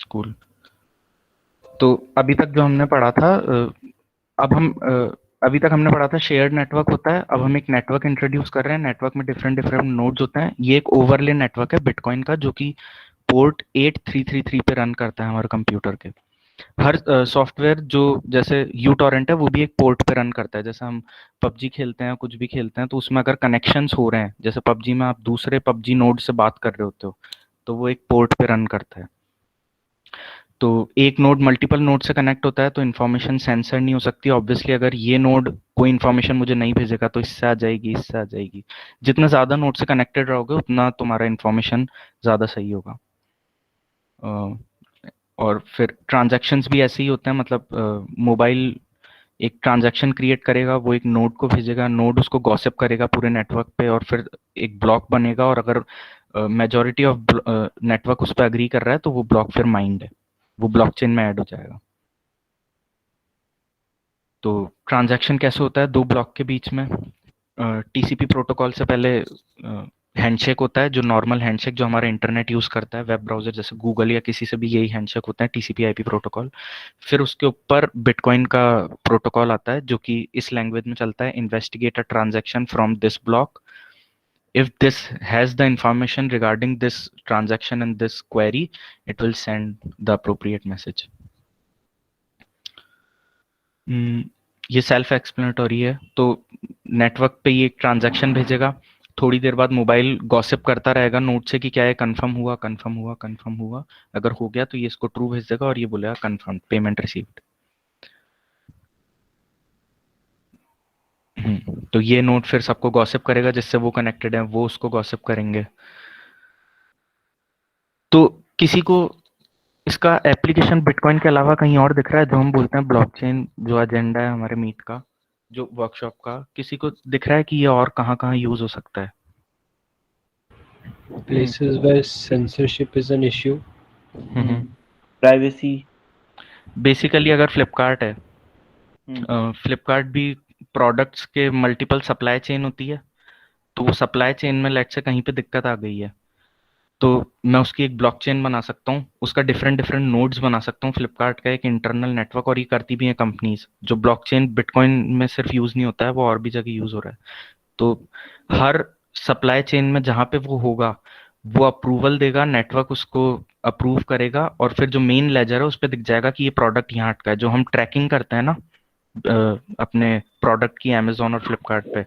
Cool. तो अभी तक जो हमने पढ़ा था, अब हम अभी तक हमने पढ़ा था शेयर्ड नेटवर्क होता है। अब हम एक नेटवर्क इंट्रोड्यूस कर रहे हैं। नेटवर्क में डिफरेंट डिफरेंट नोड्स होते हैं। ये एक ओवरले नेटवर्क है बिटकॉइन का, जो कि पोर्ट 8333 पे रन करता है हमारे कंप्यूटर के। हर सॉफ्टवेयर जो जैसे यू टॉरेंट है, वो भी एक पोर्ट पे रन करता है। जैसे हम पबजी खेलते हैं, कुछ भी खेलते हैं, तो उसमें अगर कनेक्शंस हो रहे हैं, जैसे पबजी में आप दूसरे पबजी नोड से बात कर रहे होते हो, तो वो एक पोर्ट पे रन करता है। तो एक नोड मल्टीपल नोड से कनेक्ट होता है, तो इन्फॉर्मेशन सेंसर नहीं हो सकती ऑब्वियसली। अगर ये नोड कोई इन्फॉर्मेशन मुझे नहीं भेजेगा, तो इससे आ जाएगी, इससे आ जाएगी। जितना ज़्यादा नोड से कनेक्टेड रहोगे, उतना तुम्हारा इन्फॉर्मेशन ज़्यादा सही होगा। और फिर ट्रांजैक्शंस भी ऐसे ही होते हैं। मतलब मोबाइल एक ट्रांजैक्शन क्रिएट करेगा, वो एक नोड को भेजेगा, नोड उसको गॉसिप करेगा पूरे नेटवर्क पे, और फिर एक ब्लॉक बनेगा। और अगर मेजॉरिटी ऑफ नेटवर्क उस पर अग्री कर रहा है, तो वो ब्लॉक फिर माइंड है, वो ब्लॉकचेन में ऐड हो जाएगा। तो ट्रांजैक्शन कैसे होता है? दो ब्लॉक के बीच में टीसीपी प्रोटोकॉल से पहले हैंडशेक होता है, जो नॉर्मल हैंडशेक जो हमारा इंटरनेट यूज करता है, वेब ब्राउजर जैसे गूगल या किसी से भी यही हैंडशेक होता है, टीसीपी आईपी प्रोटोकॉल। फिर उसके ऊपर बिटकॉइन का प्रोटोकॉल आता है, जो कि इस लैंग्वेज में चलता है: investigate a transaction from this block. If this has the information regarding this transaction and this query, it will send the appropriate message. ये सेल्फ एक्सप्लेनेटरी है। तो नेटवर्क पे ये एक ट्रांजैक्शन भेजेगा, थोड़ी देर बाद मोबाइल गॉसिप करता रहेगा नोट से कि क्या ये कंफर्म हुआ, कंफर्म हुआ, कंफर्म हुआ। अगर हो गया तो ये इसको ट्रू भेज देगा और ये बोलेगा कंफर्म, पेमेंट रिसीव्ड। तो ये नोट फिर सबको गॉसिप करेगा, जिससे वो कनेक्टेड है, वो उसको गॉसिप करेंगे। तो किसी को इसका एप्लीकेशन बिटकॉइन के अलावा कहीं और दिख रहा है, जो हम बोलते हैं ब्लॉकचेन, जो एजेंडा है हमारे मीट का, जो वर्कशॉप का, किसी को दिख रहा है कि ये और कहाँ कहाँ यूज हो सकता है? Places where censorship is an issue. Privacy. Basically अगर फ्लिपकार्ट है, हम्म फ्लिपकार्ट भी प्रोडक्ट्स के मल्टीपल सप्लाई चेन होती है। तो वो सप्लाई चेन में लेट से कहीं पे दिक्कत आ गई है, तो मैं उसकी एक ब्लॉकचेन बना सकता हूँ, उसका डिफरेंट डिफरेंट नोड्स बना सकता हूँ, फ्लिपकार्ट का एक इंटरनल नेटवर्क। और ये करती भी है कंपनीज। जो ब्लॉकचेन बिटकॉइन में सिर्फ यूज नहीं होता है, वो और भी जगह यूज हो रहा है। तो हर सप्लाई चेन में जहाँ पे वो होगा, वो अप्रूवल देगा, नेटवर्क उसको अप्रूव करेगा, और फिर जो मेन लेजर है उस पर दिख जाएगा कि ये प्रोडक्ट यहाँ अटका है। जो हम ट्रैकिंग करते हैं ना अपने प्रोडक्ट की अमेजोन और फ्लिपकार्ट पे,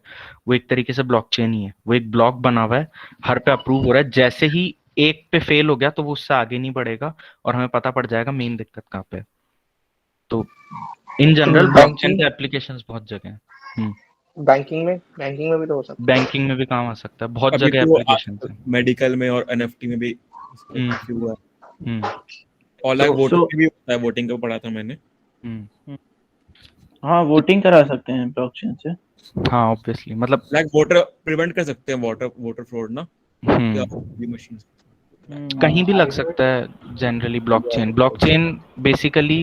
वो एक तरीके से ब्लॉकचेन ही है। वो एक ब्लॉक बना हुआ है, हर पे अप्रूव हो रहा है। जैसे ही एक पे फेल हो गया, तो वो उससे आगे नहीं बढ़ेगा, और हमें पता पड़ जाएगा मेन दिक्कत कहाँ पे है। तो इन जनरल ब्लॉकचेन बैंकिंग के एप्लीकेशंस बहुत जगह हैं। बैंकिंग में भी तो हो सकता है। बैंकिंग में भी काम आ सकता है, बहुत अभी जगह तो एप्लीकेशन है। मेडिकल में और एनएफटी में भी इसका हम्म काफी हुआ है। हम्म और लाइक तो वोटिंग में भी होता है, वोटिंग का पढ़ा था मैंने। हम्म हाँ, वोटिंग करा सकते हैं ब्लॉकचेन से। हाँ ऑब्वियसली, मतलब लाइक वोटर प्रिवेंट कर सकते हैं वोटर फ्रॉड ना, या मशीन। कहीं भी लग सकता है जनरली। ब्लॉकचेन बेसिकली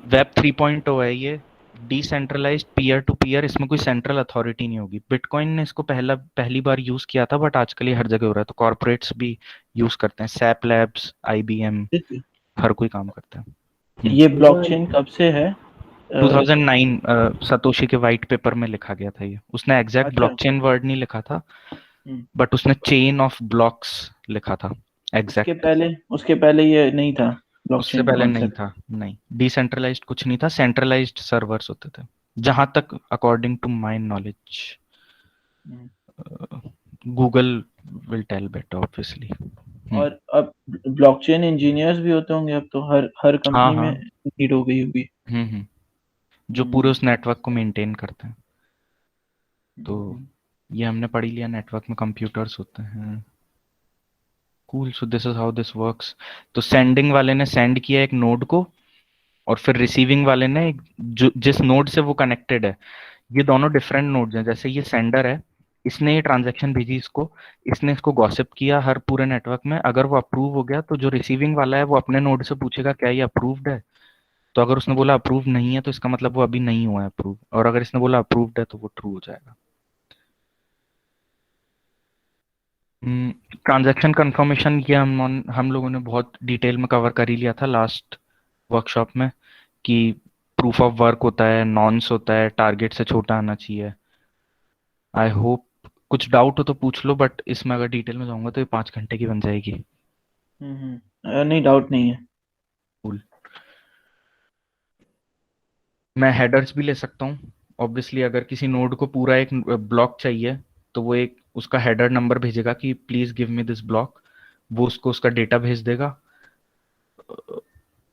वेब 3.0 है ये, डिसेंट्रलाइज्ड पीयर टू पीयर। इसमें कोई सेंट्रल अथॉरिटी नहीं होगी। बिटकॉइन ने इसको पहली बार यूज किया था, बट आजकल ये हर जगह हो रहा है। तो कॉर्पोरेट्स भी यूज करते हैं, सैप लैब्स, आईबीएम, हर कोई काम करता है। ये ब्लॉकचेन कब से है? 2009 सतोशी के वाइट पेपर में लिखा गया था ये। उसने एग्जैक्ट अच्छा। ब्लॉकचेन वर्ड नहीं लिखा था, बट उसने चेन ऑफ ब्लॉक्स लिखा था एग्जैक्ट। उसके पहले ये नहीं था उससे ब्लॉकचेन का पहले नहीं कॉन्सेप्ट। था, नहीं। डिसेंट्रलाइज्ड कुछ नहीं था, सेंट्रलाइज्ड सर्वर्स होते थे, जहां तक according to my knowledge. Google will tell better obviously. और अब ब्लॉकचेन इंजीनियर्स भी होते होंगे, अब तो हर हाँ कंपनी हाँ। में नीड हो गई होगी। जो पूरे उस नेटवर्क को मेंटेन करते हैं। तो ये हमने पढ़ ही लिया, नेटवर्क में कंप्यूटर्स होते हैं। Cool. So this is how this works. तो सेंडिंग वाले ने सेंड किया एक नोड को, और फिर रिसीविंग वाले ने जिस नोड से वो कनेक्टेड है, ये दोनों डिफरेंट नोड्स हैं। जैसे ये सेंडर है, इसने ये ट्रांजैक्शन भेजी इसको, इसने इसको गॉसिप किया हर पूरे नेटवर्क में। अगर वो अप्रूव हो गया, तो जो रिसीविंग वाला है वो अपने नोड से पूछेगा क्या ये अप्रूव्ड है। तो अगर उसने बोला अप्रूव नहीं है, तो इसका मतलब वो अभी नहीं हुआ है अप्रूव। और अगर इसने बोला अप्रूव्ड है, तो वो ट्रू हो जाएगा। ट्रांजैक्शन कंफर्मेशन ये हम लोगों ने बहुत डिटेल में कवर कर ही लिया था लास्ट वर्कशॉप में कि प्रूफ ऑफ वर्क होता है, नॉन्स होता है, टारगेट से छोटा आना चाहिए। आई होप कुछ डाउट हो तो पूछ लो, बट इसमें अगर डिटेल में जाऊंगा तो ये 5 घंटे की बन जाएगी। नहीं, डाउट नहीं है। Cool. मैं हेडर्स भी ले सकता हूँ ऑब्वियसली। अगर किसी नोड को पूरा एक ब्लॉक चाहिए तो वो एक उसका हेडर नंबर भेजेगा कि please give me this block, वो उसको उसका डेटा भेज देगा।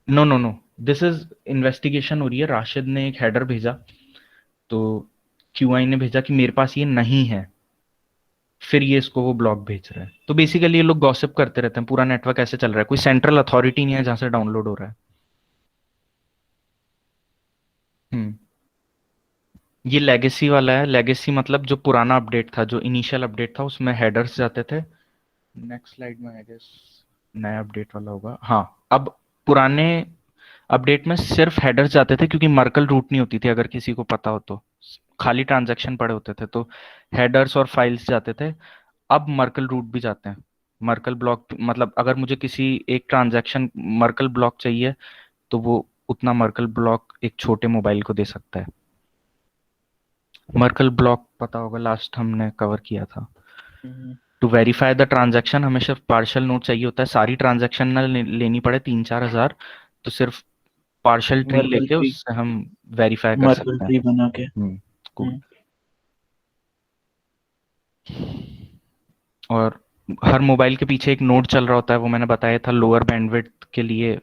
No no no, this is investigation हो रही है। राशिद ने एक हेडर भेजा, तो क्यूआई ने भेजा कि मेरे पास ये नहीं है, फिर ये इसको वो ब्लॉक भेज रहा है। तो बेसिकली ये लोग गॉसिप करते रहते हैं पूरा नेटवर्क ऐसे चल रहा है, कोई सेंट्रल अथॉरिटी नहीं है जहां से डाउनलोड हो रहा है। हम्म, ये लेगेसी वाला है। लेगेसी मतलब जो पुराना अपडेट था, जो इनिशियल अपडेट था उसमें हेडर्स जाते थे। नेक्स्ट स्लाइड में आई गेस नया अपडेट वाला होगा। हाँ, अब पुराने अपडेट में सिर्फ हेडर्स जाते थे क्योंकि मर्कल रूट नहीं होती थी, अगर किसी को पता हो तो। खाली ट्रांजैक्शन पड़े होते थे तो हेडर्स और फाइल्स जाते थे। अब मर्कल रूट भी जाते हैं। मर्कल ब्लॉक मतलब अगर मुझे किसी एक ट्रांजैक्शन मर्कल ब्लॉक चाहिए तो वो उतना मर्कल ब्लॉक एक छोटे मोबाइल को दे सकता है। मर्कल ब्लॉक पता होगा, लास्ट हमने कवर किया था। टू वेरीफाई द ट्रांजैक्शन हमें सिर्फ पार्शियल नोट चाहिए होता है। सारी ट्रांजैक्शन ना लेनी पड़े 3-4 हज़ार, तो सिर्फ पार्शियल ट्री मर्कल लेके ट्री, उससे हम वेरीफाई कर मर्कल सकते हैं। ट्री बना के। cool. और हर मोबाइल के पीछे एक नोड चल रहा होता है, वो मैंने बताया था। लोअर बैंडविड्थ के लिए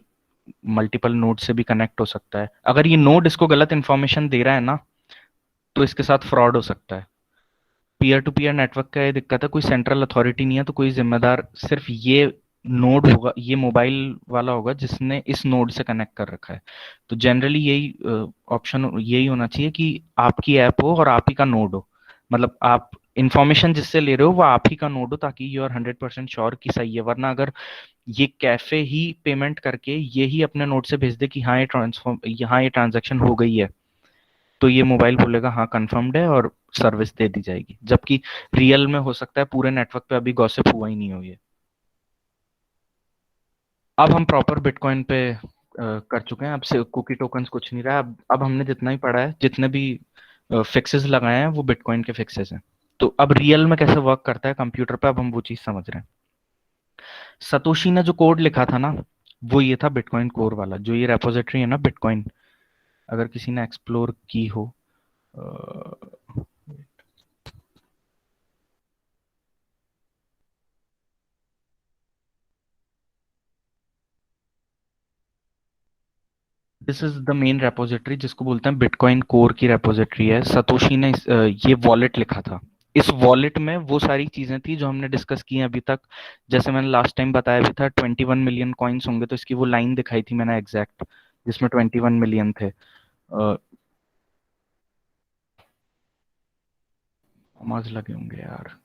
मल्टीपल नोड से भी कनेक्ट हो सकता है। अगर ये नोड इसको गलत इंफॉर्मेशन दे रहा है ना, तो इसके साथ फ्रॉड हो सकता है। पीयर टू पीयर नेटवर्क का ये दिक्कत है, कोई सेंट्रल अथॉरिटी नहीं है, तो कोई जिम्मेदार सिर्फ ये नोड होगा, ये मोबाइल वाला होगा जिसने इस नोड से कनेक्ट कर रखा है। तो जनरली यही ऑप्शन यही होना चाहिए कि आपकी ऐप हो और आप ही का नोड हो। मतलब आप इंफॉर्मेशन जिससे ले रहे हो वो आप ही का नोड हो, ताकि यू आर 100% श्योर कि सही है। वरना अगर ये कैफे ही पेमेंट करके ये ही अपने नोड से भेज दे कि हाँ ये ट्रांजैक्शन हो गई है, तो ये मोबाइल बोलेगा हाँ कंफर्म्ड है और सर्विस दे दी जाएगी। जबकि रियल में हो सकता है पूरे नेटवर्क पे अभी गॉसिप हुआ ही नहीं हो ये। अब हम प्रॉपर बिटकॉइन पे कर चुके हैं। अब से कुकी टोकन्स कुछ नहीं रहा। अब हमने जितना ही पढ़ा है, जितने भी फिक्सेस लगाए हैं, वो बिटकॉइन के फिक्सेस हैं। तो अब रियल में कैसे वर्क करता है कंप्यूटर पे, अब हम वो चीज समझ रहे हैं। सतोशी ने जो कोड लिखा था ना, वो ये था बिटकॉइन कोर वाला। जो ये रेपोजिटरी है ना बिटकॉइन, अगर किसी ने एक्सप्लोर की हो, this is the main repository जिसको बोलते हैं बिटकॉइन कोर की रेपोजिटरी है। सतोशी ने ये वॉलेट लिखा था। इस वॉलेट में वो सारी चीजें थी जो हमने डिस्कस की हैं अभी तक। जैसे मैंने लास्ट टाइम बताया भी था 21 मिलियन कॉइन्स होंगे, तो इसकी वो लाइन दिखाई थी मैंने एग्जैक्ट, जिसमें 21 मिलियन थे। आवाज लगे होंगे यार।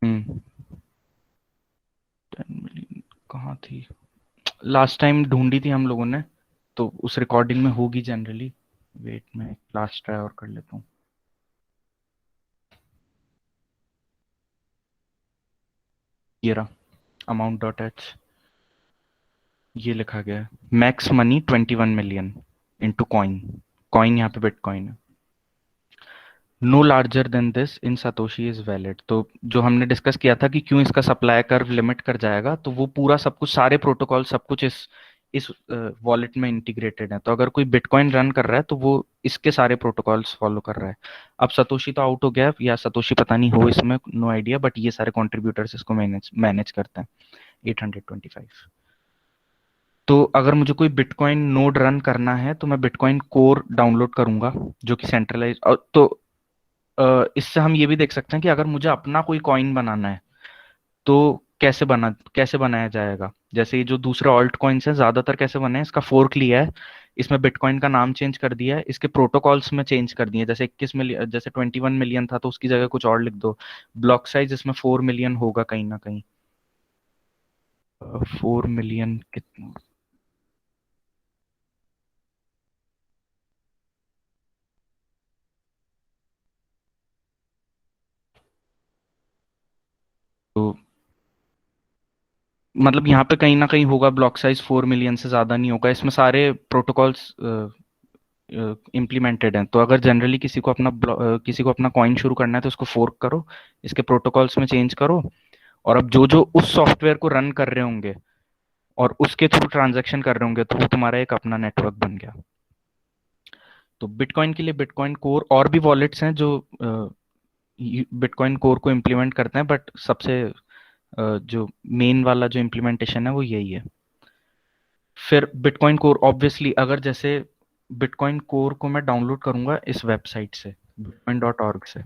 हम्म, 10 मिलियन कहाँ थी? लास्ट टाइम ढूंढी थी हम लोगों ने, तो उस रिकॉर्डिंग में होगी जनरली। वेट, में लास्ट ट्राई और कर लेता हूँ। ये रहा अमाउंट डॉट एच, ये लिखा गया है max money 21 million into coin. Coin यहाँ पे बिटकॉइन है। No larger than this in Satoshi is valid. तो जो हमने डिस्कस किया था कि क्यों इसका सप्लाई कर्व लिमिट कर जाएगा, तो वो पूरा सब कुछ, सारे प्रोटोकॉल सब कुछ इस वॉलेट में इंटीग्रेटेड है। तो अगर कोई बिटकॉइन रन कर रहा है तो वो इसके सारे प्रोटोकॉल्स फॉलो कर रहा है। अब सतोशी तो आउट हो गया, या सतोशी पता नहीं हो इसमें, नो आइडिया, बट ये सारे कॉन्ट्रीब्यूटर्स इसको मैनेज करते हैं। 825। तो अगर मुझे कोई बिटकॉइन नोड रन करना है तो मैं बिटकॉइन कोर डाउनलोड करूंगा, जो कि सेंट्रलाइज। तो इससे हम ये भी देख सकते हैं कि अगर मुझे अपना कोई कॉइन बनाना है तो कैसे बनाया जाएगा। जैसे ये जो दूसरे ऑल्ट कॉइन्स हैं, ज्यादातर कैसे बने हैं, इसका फोर्क लिया है, इसमें बिटकॉइन का नाम चेंज कर दिया है, इसके प्रोटोकॉल्स में चेंज कर दिए। जैसे 21 मिलियन, जैसे 21 मिलियन था तो उसकी जगह कुछ और लिख दो। ब्लॉक साइज इसमें 4 मिलियन होगा कहीं ना कहीं। 4 मिलियन कितना? मतलब यहाँ पे कहीं ना कहीं होगा, ब्लॉक साइज 4 मिलियन से ज़्यादा नहीं होगा, इसमें सारे प्रोटोकॉल्स इम्प्लीमेंटेड हैं। तो अगर जनरली किसी को अपना कॉइन शुरू करना है तो उसको फोर्क करो, इसके प्रोटोकॉल्स में चेंज करो, और अब जो जो उस सॉफ्टवेयर को रन कर रहे होंगे और उसके थ्रू ट्रांजैक्शन कर रहे होंगे तो वो तुम्हारा एक अपना नेटवर्क बन गया। तो बिटकॉइन के लिए बिटकॉइन कोर और भी वॉलेट्स हैं जो बिटकॉइन कोर को इम्प्लीमेंट करते हैं, बट सबसे जो मेन वाला जो इम्प्लीमेंटेशन है वो यही है। फिर बिटकॉइन कोर ऑब्वियसली, अगर जैसे बिटकॉइन कोर को मैं डाउनलोड करूंगा इस वेबसाइट से, bitcoin.org से,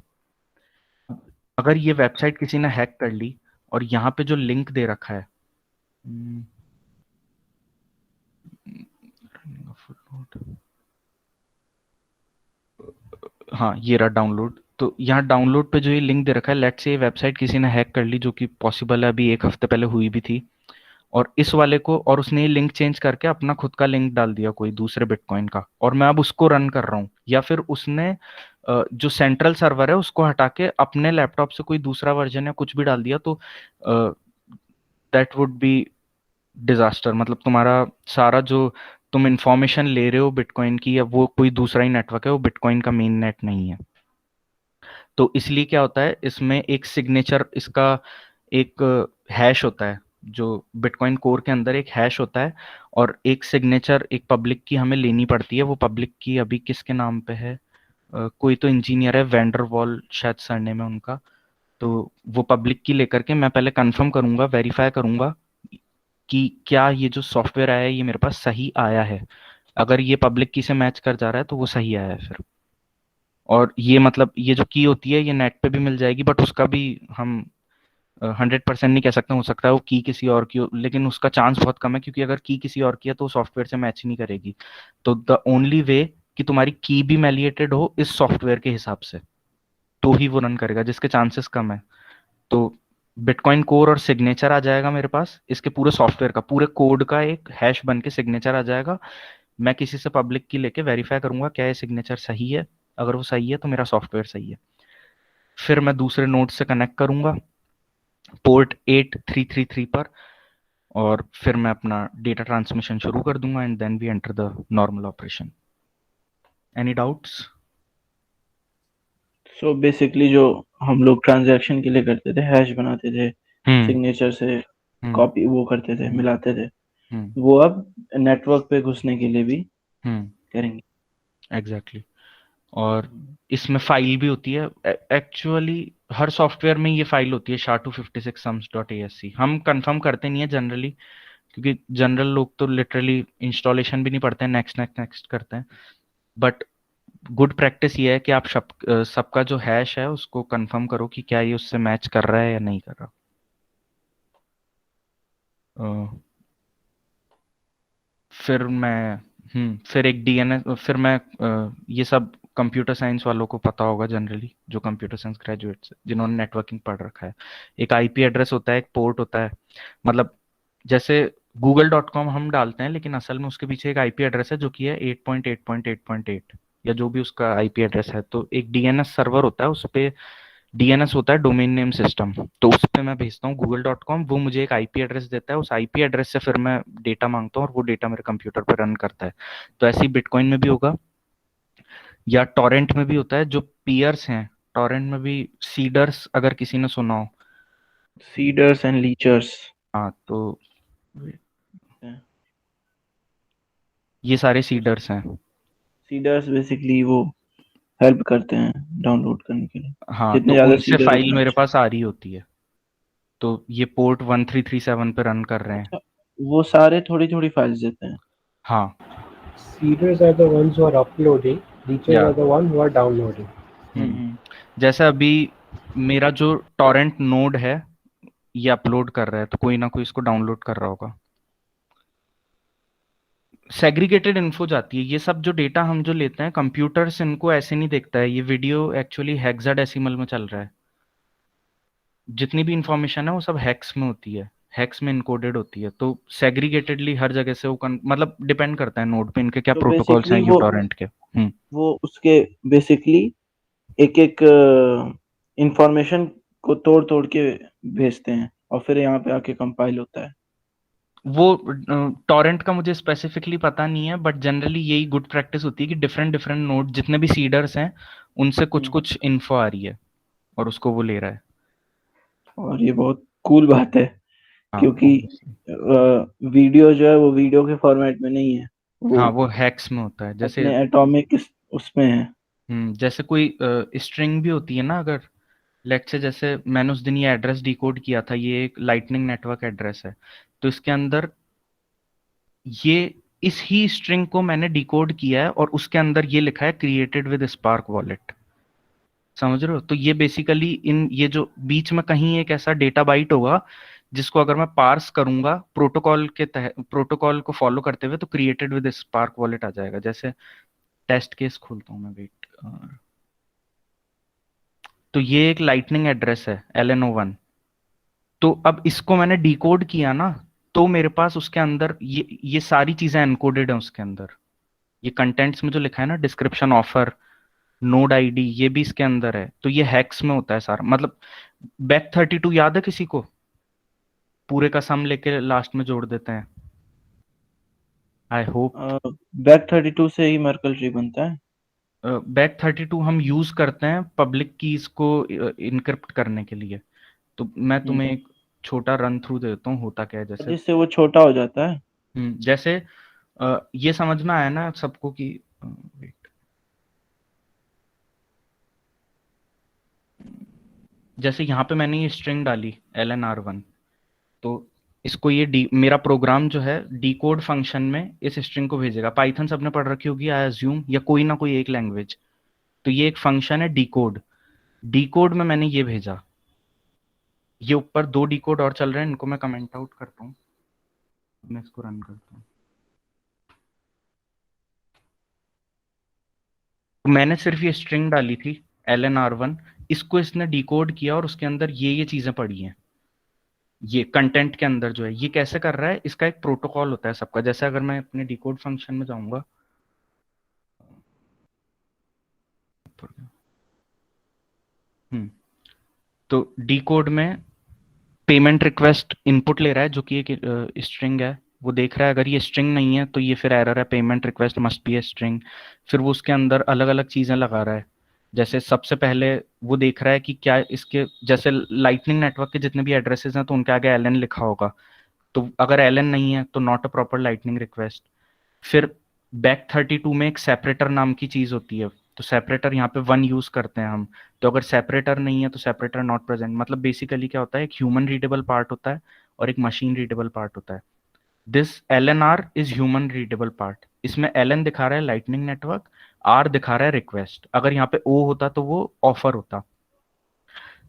अगर ये वेबसाइट किसी ने हैक कर ली और यहाँ पे जो लिंक दे रखा है, हाँ ये रहा डाउनलोड। तो यहाँ डाउनलोड पे जो ये लिंक दे रखा है, लेट्स से ये वेबसाइट किसी ने हैक कर ली, जो कि पॉसिबल है, अभी 1 हफ्ते पहले हुई भी थी, और इस वाले को, और उसने ये लिंक चेंज करके अपना खुद का लिंक डाल दिया कोई दूसरे बिटकॉइन का, और मैं अब उसको रन कर रहा हूँ, या फिर उसने जो सेंट्रल सर्वर है उसको हटा के अपने लैपटॉप से कोई दूसरा वर्जन या कुछ भी डाल दिया, तो दैट वुड बी डिजास्टर। मतलब तुम्हारा सारा जो तुम इंफॉर्मेशन ले रहे हो बिटकॉइन की, या वो कोई दूसरा ही नेटवर्क है, वो बिटकॉइन का मेन नेट नहीं है। तो इसलिए क्या होता है, इसमें एक सिग्नेचर, इसका एक हैश होता है, जो बिटकॉइन कोर के अंदर एक हैश होता है, और एक सिग्नेचर एक पब्लिक की हमें लेनी पड़ती है। वो पब्लिक की अभी किसके नाम पे है, कोई तो इंजीनियर है, वेंडरवॉल शायद सरनेम है उनका। तो वो पब्लिक की लेकर के मैं पहले कंफर्म करूंगा, वेरीफाई करूंगा कि क्या ये जो सॉफ्टवेयर आया है ये मेरे पास सही आया है। अगर ये पब्लिक की से मैच कर जा रहा है तो वो सही आया है फिर। और ये मतलब ये जो की होती है ये नेट पे भी मिल जाएगी, बट उसका भी हम 100% नहीं कह सकते, हो सकता है वो की किसी और की हो, लेकिन उसका चांस बहुत कम है, क्योंकि अगर की किसी और की है तो सॉफ्टवेयर से मैच नहीं करेगी। तो द ओनली वे कि तुम्हारी की भी मैलिएटेड हो इस सॉफ्टवेयर के हिसाब से, तो ही वो रन करेगा, जिसके चांसेस कम है। तो बिटकॉइन कोर और सिग्नेचर आ जाएगा मेरे पास, इसके पूरे सॉफ्टवेयर का, पूरे कोड का एक हैश बन के सिग्नेचर आ जाएगा। मैं किसी से पब्लिक की लेके वेरीफाई करूंगा क्या ये सिग्नेचर सही है, अगर वो सही है तो मेरा सॉफ्टवेयर सही है। फिर मैं दूसरे नोड से कनेक्ट करूंगा पोर्ट 8333 पर, और फिर मैं अपना डेटा ट्रांसमिशन शुरू कर दूंगा, and then we enter the normal operation. Any doubts? So basically जो हम लोग ट्रांजैक्शन के लिए करते थे, हैश बनाते थे, सिग्नेचर से कॉपी वो करते थे, मिलाते थे, वो अब नेटवर्क पे घुसने के लिए भी करेंगे। एग्जैक्टली। और इसमें फाइल भी होती है, एक्चुअली हर सॉफ्टवेयर में ये फाइल होती है SHA-256sums.asc। हम कंफर्म करते नहीं है जनरली, क्योंकि जनरल लोग तो लिटरली इंस्टॉलेशन भी नहीं पढ़ते हैं, नेक्स्ट नेक्स्ट नेक्स्ट करते हैं। बट गुड प्रैक्टिस ये है कि आप सबका जो हैश है उसको कंफर्म करो कि क्या ये उससे मैच कर रहा है या नहीं कर रहा। फिर एक डीएनएस, फिर मैं ये सब कंप्यूटर साइंस वालों को पता होगा जनरली, जो कंप्यूटर साइंस ग्रेजुएट्स जिन्होंने नेटवर्किंग पढ़ रखा है। एक आईपी एड्रेस होता है, एक पोर्ट होता है, मतलब जैसे google.com हम डालते हैं, लेकिन असल में उसके पीछे एक आईपी एड्रेस है जो कि है 8.8.8.8, या जो भी उसका आईपी एड्रेस है। तो एक डीएनएस सर्वर होता है, उस पे डीएनएस होता है, डोमेन नेम सिस्टम। तो उस पे मैं भेजता हूँ google.com, वो मुझे एक आईपी एड्रेस देता है, उस आईपी एड्रेस से फिर मैं डेटा मांगता हूँ और वो डेटा मेरे कंप्यूटर पर रन करता है। तो ऐसे ही बिटकॉइन में भी होगा, या टॉरेंट में भी होता है, जो पीयर्स हैं टॉरेंट में भी, सीडर्स अगर किसी ने सुना हो। सीडर्स एंड लीचर्स, हाँ, तो ये सारे सीडर्स हैं। सीडर्स बेसिकली वो हेल्प करते हैं डाउनलोड करने के लिए। हाँ, जितने तो ज्यादा उनसे सीडर फाइल उतना मेरे अच्छा। पास आ रही होती है। तो ये पोर्ट 1337 पे रन कर रहे हैं। अच्छा, वो सारे थोड़ी थोड़ी फाइल्स देते हैं। हाँ, Seeders are the ones who are uploading, leechers या are the one who are downloading. जैसे अभी मेरा जो टॉरेंट नोड है ये अपलोड कर रहा है, तो कोई ना कोई इसको डाउनलोड कर रहा होगा। सेग्रीगेटेड इन्फो जाती है, ये सब जो डेटा हम जो लेते हैं, कंप्यूटर्स इनको ऐसे नहीं देखता है। ये वीडियो एक्चुअली हेक्साडेसिमल में चल रहा है, जितनी भी इंफॉर्मेशन है वो सब हेक्स में होती है, हेक्स में इनकोडेड होती है। तो सेग्रीगेटेडली हर जगह से वो मतलब डिपेंड करता है नोड पे इनके क्या तो प्रोटोकॉल्स हैं बेसिकली यूटोरेंट के। वो उसके बेसिकली एक एक इंफॉर्मेशन को तोड़ तोड़ के भेजते हैं और फिर यहाँ पे आके कंपाइल होता है। वो टॉरेंट का मुझे स्पेसिफिकली पता नहीं है, बट जनरली यही गुड प्रैक्टिस होती है कि डिफरेंट डिफरेंट नोड जितने भी सीडर्स हैं उनसे कुछ कुछ इन्फो आ रही है और उसको वो ले रहा है। और ये बहुत कूल बात है, हाँ क्योंकि वीडियो जो है वो वीडियो के फॉर्मेट में नहीं है, हाँ, वो वो हैक्स में होता है। जैसे अपने एटॉमिक उसमें है। जैसे कोई स्ट्रिंग भी होती है ना, अगर लेट्स से जैसे मैंने उस दिन ये एड्रेस डिकोड किया था, ये एक लाइटनिंग नेटवर्क एड्रेस है, तो इसके अंदर ये इस ही स्ट्रिंग को मैंने डिकोड किया है और उसके अंदर ये लिखा है क्रिएटेड विद स्पार्क वॉलेट। समझ रहे हो? तो ये बेसिकली ये जो बीच में कहीं एक ऐसा डेटा बाइट होगा जिसको अगर मैं पार्स करूंगा प्रोटोकॉल के तहत, प्रोटोकॉल को फॉलो करते हुए, तो क्रिएटेड विद स्पार्क वॉलेट आ जाएगा। जैसे टेस्ट केस खोलता हूँ मैं, वेट। तो ये एक लाइटनिंग एड्रेस है LNO1। तो अब इसको मैंने डिकोड किया ना, तो मेरे पास उसके अंदर ये सारी चीजें एनकोडेड है उसके अंदर। ये कंटेंट्स में जो लिखा है ना, डिस्क्रिप्शन, ऑफर, नोड आईडी, ये भी इसके अंदर है। तो ये हैक्स में होता है सारा। मतलब बैक 32 याद है किसी को? पूरे का सम लेके लास्ट में जोड़ देते हैं। आई होप बैक 32 से ही मर्कल ट्री बनता है। बैक 32 हम यूज करते हैं पब्लिक कीज को इनक्रिप्ट करने के लिए। तो मैं तुम्हें एक छोटा रन थ्रू देता हूँ होता क्या है। जैसे जिससे वो छोटा हो जाता है। जैसे ये समझ में आया ना सबको कि वेट, जैसे यहाँ पे मैंने ये स्ट्रिंग डाली LNR1, तो इसको ये मेरा प्रोग्राम जो है डिकोड फंक्शन में इस स्ट्रिंग को भेजेगा। पाइथन सबने पढ़ रखी होगी आई अज्यूम, या कोई ना कोई एक लैंग्वेज। तो ये एक फंक्शन है डिकोड। डिकोड में मैंने ये भेजा। ये ऊपर 2 डिकोड और चल रहे हैं, इनको मैं कमेंट आउट करता हूँ, मैं इसको रन करता हूँ। तो मैंने सिर्फ ये स्ट्रिंग डाली थी LNR1, इसको इसने डिकोड किया और उसके अंदर ये चीजें पड़ी हैं। ये कंटेंट के अंदर जो है ये कैसे कर रहा है, इसका एक प्रोटोकॉल होता है सबका। जैसे अगर मैं अपने डिकोड फंक्शन में जाऊंगा, तो डिकोड में पेमेंट रिक्वेस्ट इनपुट ले रहा है जो कि एक स्ट्रिंग है। वो देख रहा है अगर ये स्ट्रिंग नहीं है तो ये फिर एरर है, payment request must be a string. फिर वो उसके अंदर अलग अलग चीजें लगा रहा है। जैसे सबसे पहले वो देख रहा है कि क्या इसके जैसे लाइटनिंग नेटवर्क के जितने भी एड्रेसेस हैं तो उनके आगे LN लिखा होगा। तो अगर LN नहीं है तो not a proper lightning request. फिर बैक 32 में एक सेपरेटर नाम की चीज होती है, तो सेपरेटर यहाँ पे 1 यूज करते हैं हम। तो अगर सेपरेटर नहीं है तो सेपरेटर नॉट प्रेजेंट। मतलब बेसिकली क्या होता है, एक ह्यूमन रीडेबल पार्ट होता है और एक मशीन रीडेबल पार्ट होता है। This LNR is human readable part. इसमें LN दिखा रहा है लाइटनिंग नेटवर्क, R दिखा रहा है रिक्वेस्ट। अगर यहाँ पे O होता तो वो ऑफर होता।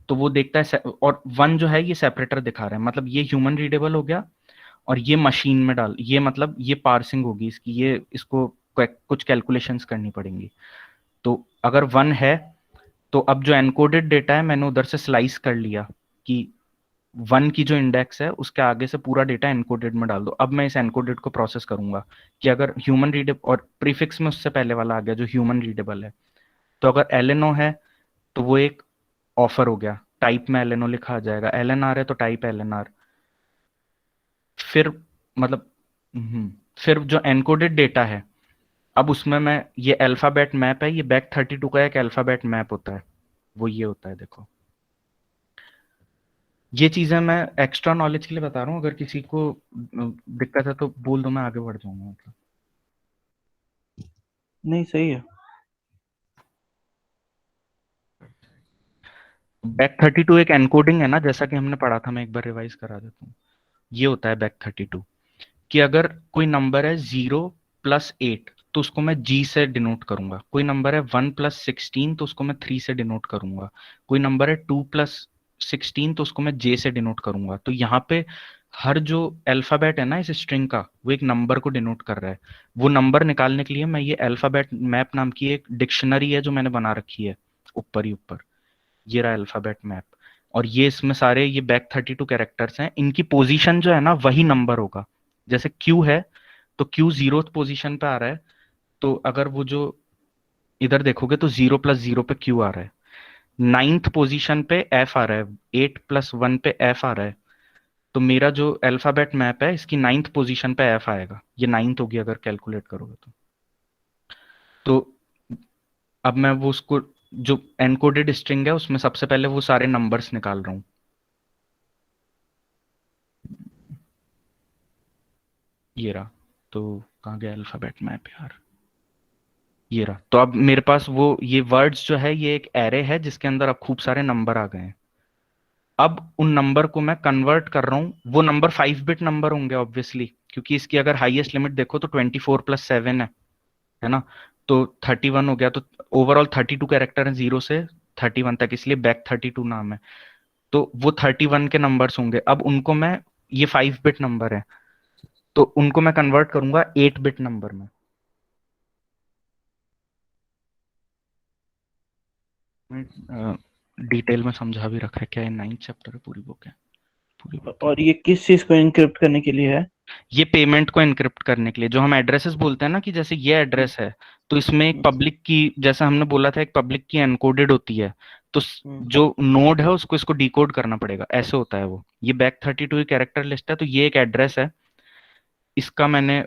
तो वो देखता है और 1 जो है ये सेपरेटर दिखा रहा है, मतलब ये ह्यूमन रीडेबल हो गया। और ये मशीन में डाल, ये मतलब ये पार्सिंग होगी इसकी, ये इसको कुछ कैलकुलेशंस करनी पड़ेंगी। तो अगर 1 है तो अब जो एनकोडेड डेटा है मैंने उधर से स्लाइस कर लिया कि 1 की जो इंडेक्स है उसके आगे से पूरा डेटा एनकोडेड में डाल दो। अब मैं इस एनकोडेड को प्रोसेस करूंगा कि अगर ह्यूमन रीडेबल, और प्रीफिक्स में उससे पहले वाला आ गया जो ह्यूमन रीडेबल है। तो अगर LNO है तो वो एक ऑफर हो गया, टाइप में LNO लिखा आ जाएगा। LNR है तो टाइप LNR। फिर मतलब फिर जो एनकोडेड डेटा है, अब उसमें मैं ये अल्फाबेट मैप है, ये बैक 32 का एक अल्फाबेट मैप होता है, वो ये होता है। देखो ये चीजें मैं एक्स्ट्रा नॉलेज के लिए बता रहा हूँ, अगर किसी को दिक्कत है तो बोल दो, मैं आगे बढ़ जाऊंगा। मतलब नहीं, सही है। बैक 32 एक एनकोडिंग है ना, जैसा कि हमने पढ़ा था, मैं एक बार रिवाइज करा देता हूँ। ये होता है बैक 32 कि अगर कोई नंबर है 0+8 तो उसको मैं G से डिनोट करूंगा। कोई नंबर है 1+16 तो उसको मैं 3 से डिनोट करूंगा। कोई नंबर है 2+16 तो उसको मैं J से डिनोट करूंगा। तो यहाँ पे हर जो अल्फाबेट है ना इस स्ट्रिंग का, वो एक नंबर को डिनोट कर रहा है। वो नंबर निकालने के लिए मैं ये अल्फाबेट मैप नाम की एक डिक्शनरी है जो मैंने बना रखी है ऊपर ही ऊपर, ये रहा अल्फाबेट मैप। और ये इसमें सारे ये बैक 32 कैरेक्टर्स हैं, इनकी पोजीशन जो है ना वही नंबर होगा। जैसे Q है तो Q 0th पोजीशन पे आ रहा है, तो अगर वो जो इधर देखोगे तो 0+0 पे Q आ रहा है। 9th पोजीशन पे F आ रहा है, 8+1 पे F आ रहा है। तो मेरा जो अल्फाबेट मैप है इसकी 9th पोजीशन पे एफ आएगा, ये 9th होगी अगर कैलकुलेट करोगे तो अब मैं वो उसको जो एनकोडेड स्ट्रिंग है उसमें सबसे पहले वो सारे नंबर्स निकाल रहा हूँ। ये रहा, तो कहाँ गया अल्फाबेट मैप यार, ये रहा। तो अब मेरे पास वो ये वर्ड्स जो है ये एक एरे है जिसके अंदर अब खूब सारे नंबर आ गए हैं। अब उन नंबर को मैं कन्वर्ट कर रहा हूँ, वो नंबर 5 बिट नंबर होंगे ऑब्वियसली, क्योंकि इसकी अगर हाईएस्ट लिमिट देखो तो 24 + 7 है ना, तो 31 हो गया। तो ओवरऑल 32 कैरेक्टर है 0 से 31 तक, इसलिए बैक 32 नाम है। तो वो 31 के नंबर्स होंगे। अब उनको मैं, ये 5 बिट नंबर है तो उनको मैं कन्वर्ट करूंगा 8 बिट नंबर में। डिटेल में समझा भी रखा है क्या, ये 9th चैप्टर है, पूरी बुक है, पूरी बुक है। और ये किस चीज को इनक्रिप्ट करने के लिए है? ये पेमेंट को इनक्रिप्ट करने के लिए, जो हम एड्रेसेस बोलते हैं ना कि जैसे ये एड्रेस है तो इसमें एक पब्लिक की, जैसा हमने बोला था एक पब्लिक की एनकोडेड होती है, तो जो नोड है उसको इसको डिकोड करना पड़ेगा, ऐसे होता है वो। ये बैक 32 की कैरेक्टर लिस्ट है, तो ये एक एड्रेस है, इसका मैंने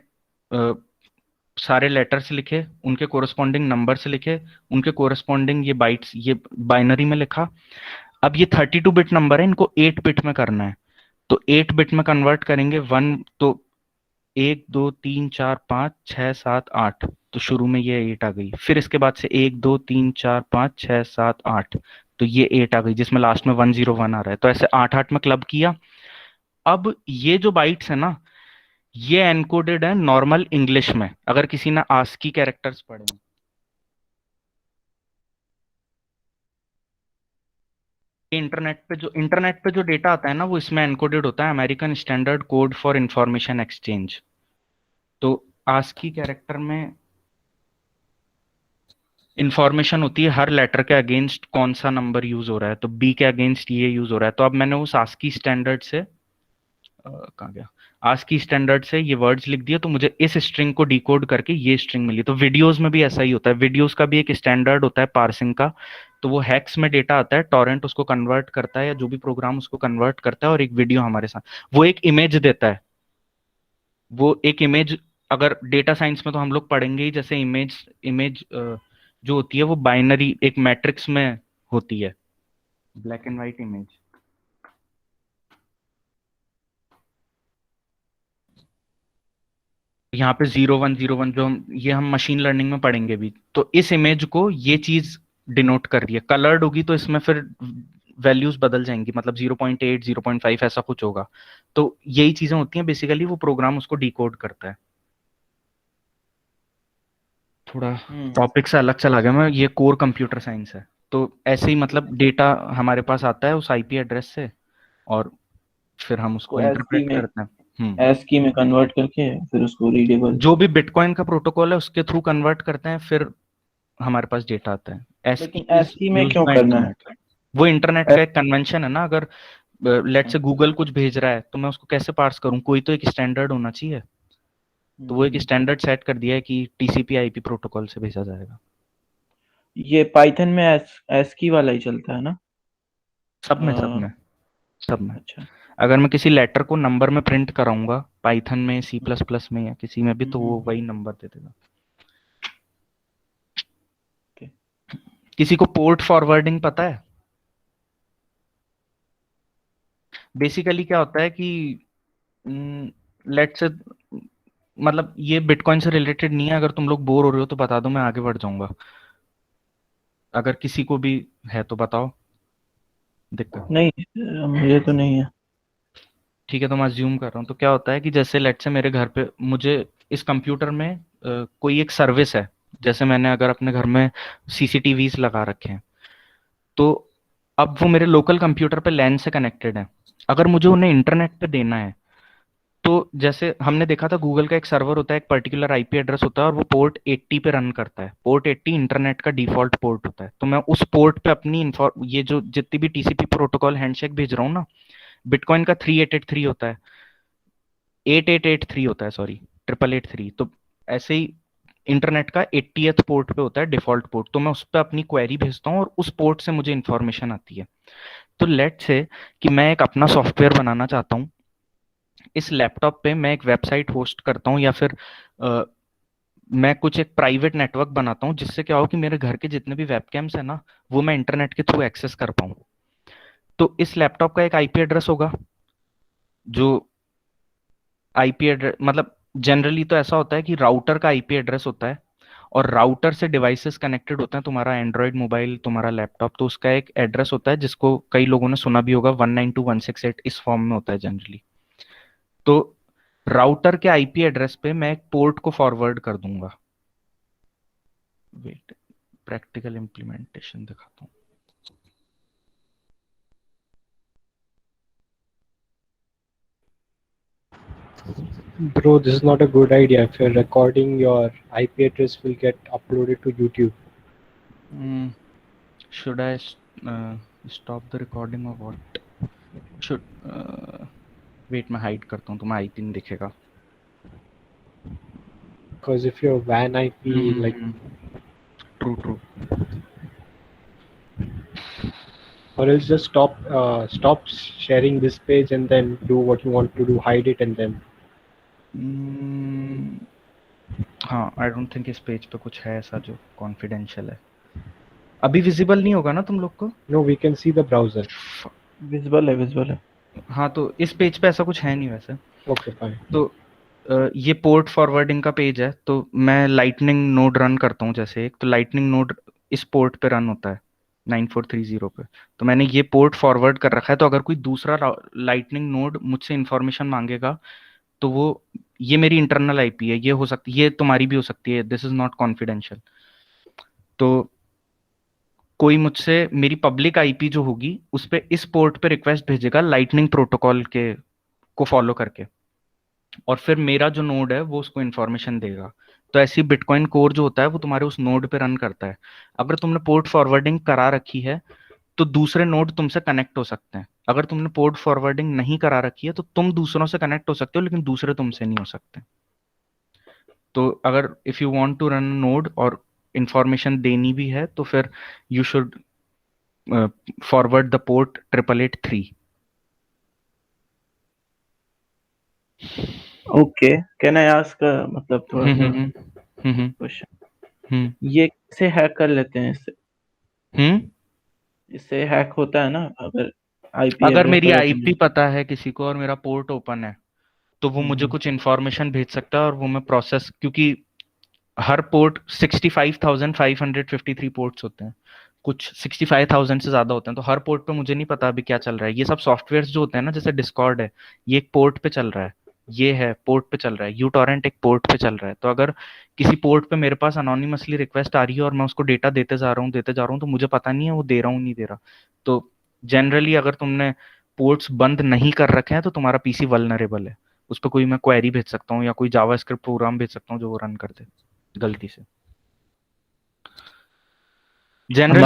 सारे लेटर्स लिखे, उनके कोरस्पॉन्डिंग नंबर से लिखे, उनके कोरस्पॉन्डिंग ये बाइट्स, ये बाइनरी में लिखा। अब ये 32 बिट नंबर है, इनको 8 बिट में करना है, तो 8 बिट में कन्वर्ट करेंगे। 1 तो 1 2 3 4 5 6 7 8, तो शुरू में ये 8 आ गई, फिर इसके बाद से 1 2 3 4 5 6 7 8, तो ये 8 आ गई जिसमें लास्ट में 101 आ रहा है, तो ऐसे 8 8 में क्लब किया। अब ये जो बाइट्स है ना ये एनकोडेड है नॉर्मल इंग्लिश में, अगर किसी ने आस्की कैरेक्टर्स पढ़े हैं। इंटरनेट पे जो डेटा आता है ना वो इसमें एनकोडेड होता है, American standard code for information exchange. तो आस्की कैरेक्टर में इंफॉर्मेशन होती है हर लेटर के अगेंस्ट कौन सा नंबर यूज हो रहा है, तो बी के अगेंस्ट ये यूज हो रहा है। तो अब मैंने उस आस्की स्टैंडर्ड से कहाँ गया, आस्की स्टैंडर्ड से ये वर्ड्स लिख दिया, तो मुझे इस स्ट्रिंग को डिकोड करके ये स्ट्रिंग मिली। तो वीडियोस में भी ऐसा ही होता है, वीडियोस का भी एक स्टैंडर्ड होता है पार्सिंग का, तो वो हेक्स में डेटा आता है, टॉरेंट उसको कन्वर्ट करता है या जो भी प्रोग्राम उसको कन्वर्ट करता है, और एक वीडियो हमारे साथ वो एक इमेज देता है। वो एक इमेज, अगर डेटा साइंस में तो हम लोग पढ़ेंगे ही, जैसे इमेज इमेज जो होती है वो बाइनरी एक मैट्रिक्स में होती है, ब्लैक एंड व्हाइट इमेज। यहाँ पे 0101 जो ये हम मशीन लर्निंग में पढ़ेंगे भी, तो इस इमेज को ये चीज डिनोट कर रही है। कलर्ड होगी तो इसमें फिर वैल्यूज बदल जाएंगी, मतलब 0.8 0.5 ऐसा कुछ होगा। तो यही चीजें होती हैं बेसिकली, वो प्रोग्राम उसको डिकोड करता है। थोड़ा टॉपिक से अलग चला गया मैं, ये कोर कंप्यूटर साइंस है। तो ऐसे ही मतलब डेटा हमारे पास आता है उस आईपी एड्रेस से, और फिर हम उसको इंटरप्रेट करते हैं ASCII में कन्वर्ट करके, फिर उसको रीडेबल, जो भी बिटकॉइन का प्रोटोकॉल है उसके थ्रू कन्वर्ट करते हैं, फिर हमारे पास डेटा आता है। लेकिन ASCII में क्यों करना है? वो इंटरनेट का एक कन्वेंशन है ना, अगर लेट से गूगल कुछ भेज रहा है तो मैं उसको कैसे पार्स करूं, कोई तो एक स्टैंडर्ड होना चाहिए। तो वो एक स्टैंडर्ड सेट कर दिया है कि टीसीपी आईपी प्रोटोकॉल से भेजा जाएगा। ये पाइथन में ASCII वाला ही चलता है ना? सब में। अच्छा, अगर मैं किसी लेटर को नंबर में प्रिंट कराऊंगा पाइथन में, सी प्लस प्लस में या किसी में भी, तो वो वही नंबर दे देगा। किसी को पोर्ट फॉरवर्डिंग पता है? बेसिकली क्या होता है कि लेट से, मतलब ये बिटकॉइन से रिलेटेड नहीं है, अगर तुम लोग बोर हो रहे हो तो बता दो, मैं आगे बढ़ जाऊंगा। अगर किसी को भी है तो बताओ, दिक्कत नहीं मुझे तो नहीं है। ठीक है, तो मैं अज्यूम कर रहा हूँ। तो क्या होता है कि जैसे लेट से मेरे घर पे मुझे इस कंप्यूटर में कोई एक सर्विस है, जैसे मैंने अगर अपने घर में सीसीटीवीज लगा रखे हैं, तो अब वो मेरे लोकल कंप्यूटर पे लैन से कनेक्टेड है। अगर मुझे उन्हें इंटरनेट पे देना है, तो जैसे हमने देखा था गूगल का एक सर्वर होता है, एक पर्टिकुलर आईपी एड्रेस होता है, और वो पोर्ट 80 पे रन करता है। पोर्ट 80 इंटरनेट का डिफॉल्ट पोर्ट होता है। तो मैं उस पोर्ट पे अपनी ये जो जितनी भी टीसीपी प्रोटोकॉल हैंडशेक भेज रहा हूँ ना, बिटकॉइन का 3883 होता है, 8883 होता है, सॉरी 8883। तो ऐसे ही इंटरनेट का 80th पोर्ट पे होता है डिफॉल्ट पोर्ट। तो मैं उस पर अपनी क्वेरी भेजता हूँ और उस पोर्ट से मुझे इंफॉर्मेशन आती है। तो लेट से कि मैं एक अपना सॉफ्टवेयर बनाना चाहता हूँ इस लैपटॉप पे मैं एक वेबसाइट होस्ट करता हूँ या फिर मैं कुछ एक प्राइवेट नेटवर्क बनाता हूँ जिससे क्या हो कि मेरे घर के जितने भी वेबकैम्स है ना वो मैं इंटरनेट के थ्रू एक्सेस कर पाऊँ। तो इस लैपटॉप का एक आईपी एड्रेस होगा जो आईपी एड्रेस मतलब जनरली तो ऐसा होता है कि राउटर का आईपी एड्रेस होता है और राउटर से डिवाइसेस कनेक्टेड होते हैं, तुम्हारा एंड्रॉयड मोबाइल, तुम्हारा लैपटॉप, तो उसका एक एड्रेस होता है जिसको कई लोगों ने सुना भी होगा, 192.168 इस फॉर्म में होता है जनरली। तो राउटर के आईपी एड्रेस पे मैं एक पोर्ट को फॉरवर्ड कर दूंगा। वेट, प्रैक्टिकल इम्प्लीमेंटेशन दिखाता हूँ। Bro, this is not a good idea. If you're recording, your IP address will get uploaded to YouTube. Should I stop the recording or what? Should wait, मैं hide करता हूँ तो मैं IP नहीं दिखेगा। Because if your WAN IP like true. or else just stop sharing this page and then do what you want to do, hide it and then हाँ, I don't think इस page पे कुछ है ऐसा जो confidential है। अभी visible नहीं होगा ना तुम लोग को? no, we can see the browser. Visible है। हाँ, तो इस पेज पे ऐसा कुछ है नहीं वैसे। Okay, fine. तो ये पोर्ट फॉरवर्डिंग का पेज है, तो मैं लाइटनिंग नोड रन करता हूँ जैसे एक, तो लाइटनिंग नोड इस पोर्ट पे रन होता है 9430 पे। तो मैंने ये पोर्ट फॉरवर्ड कर रखा है, तो अगर कोई दूसरा लाइटनिंग नोड मुझसे इंफॉर्मेशन मांगेगा तो वो, ये मेरी इंटरनल आईपी है, ये हो सकती है, ये तुम्हारी भी हो सकती है, दिस इज नॉट कॉन्फिडेंशियल। तो कोई मुझसे मेरी पब्लिक आईपी जो होगी उस पे इस पोर्ट पे रिक्वेस्ट भेजेगा लाइटनिंग प्रोटोकॉल के को फॉलो करके, और फिर मेरा जो नोड है वो उसको इन्फॉर्मेशन देगा। तो ऐसी बिटकॉइन कोर जो होता है वो तुम्हारे उस नोड पे रन करता है। अगर तुमने पोर्ट फॉरवर्डिंग करा रखी है तो दूसरे नोड तुमसे कनेक्ट हो सकते हैं। अगर तुमने पोर्ट फॉरवर्डिंग नहीं करा रखी है तो तुम दूसरों से कनेक्ट हो सकते हो लेकिन दूसरे तुमसे नहीं हो सकते। तो अगर if you want to run node और इंफॉर्मेशन देनी भी है तो फिर you should forward the port 8883। Okay, can I ask मतलब थोड़ा सा क्वेश्चन? ये कैसे हैक कर लेते हैं इससे? इससे हैक होता है ना अगर आईपी अगर एड्रेस मेरी पता आईपी चले? पता है किसी को और मेरा पोर्ट ओपन है तो वो मुझे कुछ इन्फॉर्मेशन भेज सकता है और वो मैं प्रोसेस, क्योंकि हर पोर्ट 65,553 पोर्ट्स होते हैं, कुछ 65,000 से ज्यादा होते हैं, तो हर पोर्ट पे मुझे नहीं पता अभी क्या चल रहा है। ये सब सॉफ्टवेयर जो होते हैं ना, जैसे डिस्कॉर्ड है, ये एक पोर्ट पे चल रहा है, ये है पोर्ट पे चल रहा है, यूटोरेंट एक पोर्ट पे चल रहा है। तो अगर किसी पोर्ट पे मेरे पास अनोनिमसली रिक्वेस्ट आ रही है और मैं उसको डेटा देते जा रहा हूँ तो मुझे पता नहीं है वो दे रहा हूँ नहीं दे रहा। तो जनरली अगर तुमने पोर्ट्स बंद नहीं कर रखे हैं तो तुम्हारा पीसी वल्नरेबल है, उस पर कोई मैं क्वेरी भेज सकता हूँ या कोई जावास्क्रिप्ट प्रोग्राम भेज सकता हूँ जो वो रन कर दे गलती से। जनरली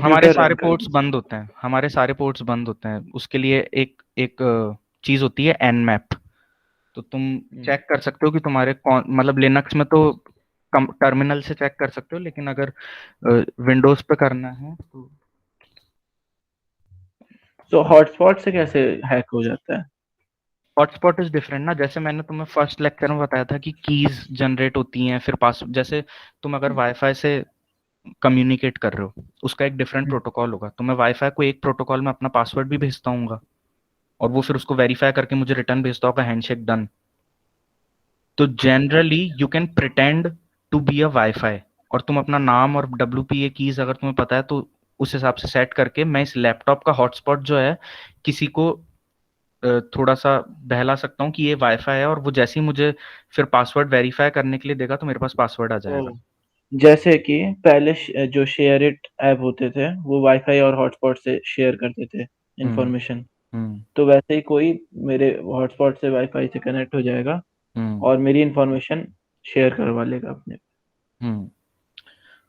हमारे सारे पोर्ट्स बंद होते हैं, हमारे सारे पोर्ट्स बंद होते हैं। उसके लिए एक एक चीज होती है nmap, तो तुम चेक कर सकते हो कि तुम्हारे कौन, मतलब लिनक्स में तो टर्मिनल से चेक कर सकते हो, लेकिन अगर विंडोज पे करना है तो हॉटस्पॉट से कैसे हैक हो जाता है? हॉटस्पॉट इज डिफरेंट ना, जैसे मैंने तुम्हें फर्स्ट लेक्चर में बताया था कि कीज जनरेट होती हैं, फिर पासवर्ड, जैसे तुम अगर वाईफाई से कम्युनिकेट कर रहे हो उसका एक डिफरेंट प्रोटोकॉल होगा, तो मैं वाईफाई को एक प्रोटोकॉल में अपना पासवर्ड भी भेजता हूँ और वो फिर उसको वेरीफाई करके मुझे रिटर्न भेजता होगा हैंडशेक डन। तो generally you can pretend to be a WiFi और तुम अपना नाम और WPA कीज अगर तुम्हें पता है तो उस हिसाब से सेट करके मैं इस लैपटॉप का हॉटस्पॉट जो है किसी को थोड़ा सा बहला सकता हूँ कि ये वाईफाई है, और वो जैसे ही मुझे फिर पासवर्ड वेरीफाई करने के लिए देगा तो मेरे पास पासवर्ड आ जाएगा। जैसे कि पहले जो शेयर इट ऐप होते थे वो वाईफाई और हॉटस्पॉट से शेयर करते थे इंफॉर्मेशन, तो वैसे ही कोई मेरे हॉटस्पॉट से वाईफाई से कनेक्ट हो जाएगा और मेरी इंफॉर्मेशन शेयर करवा लेगा अपने।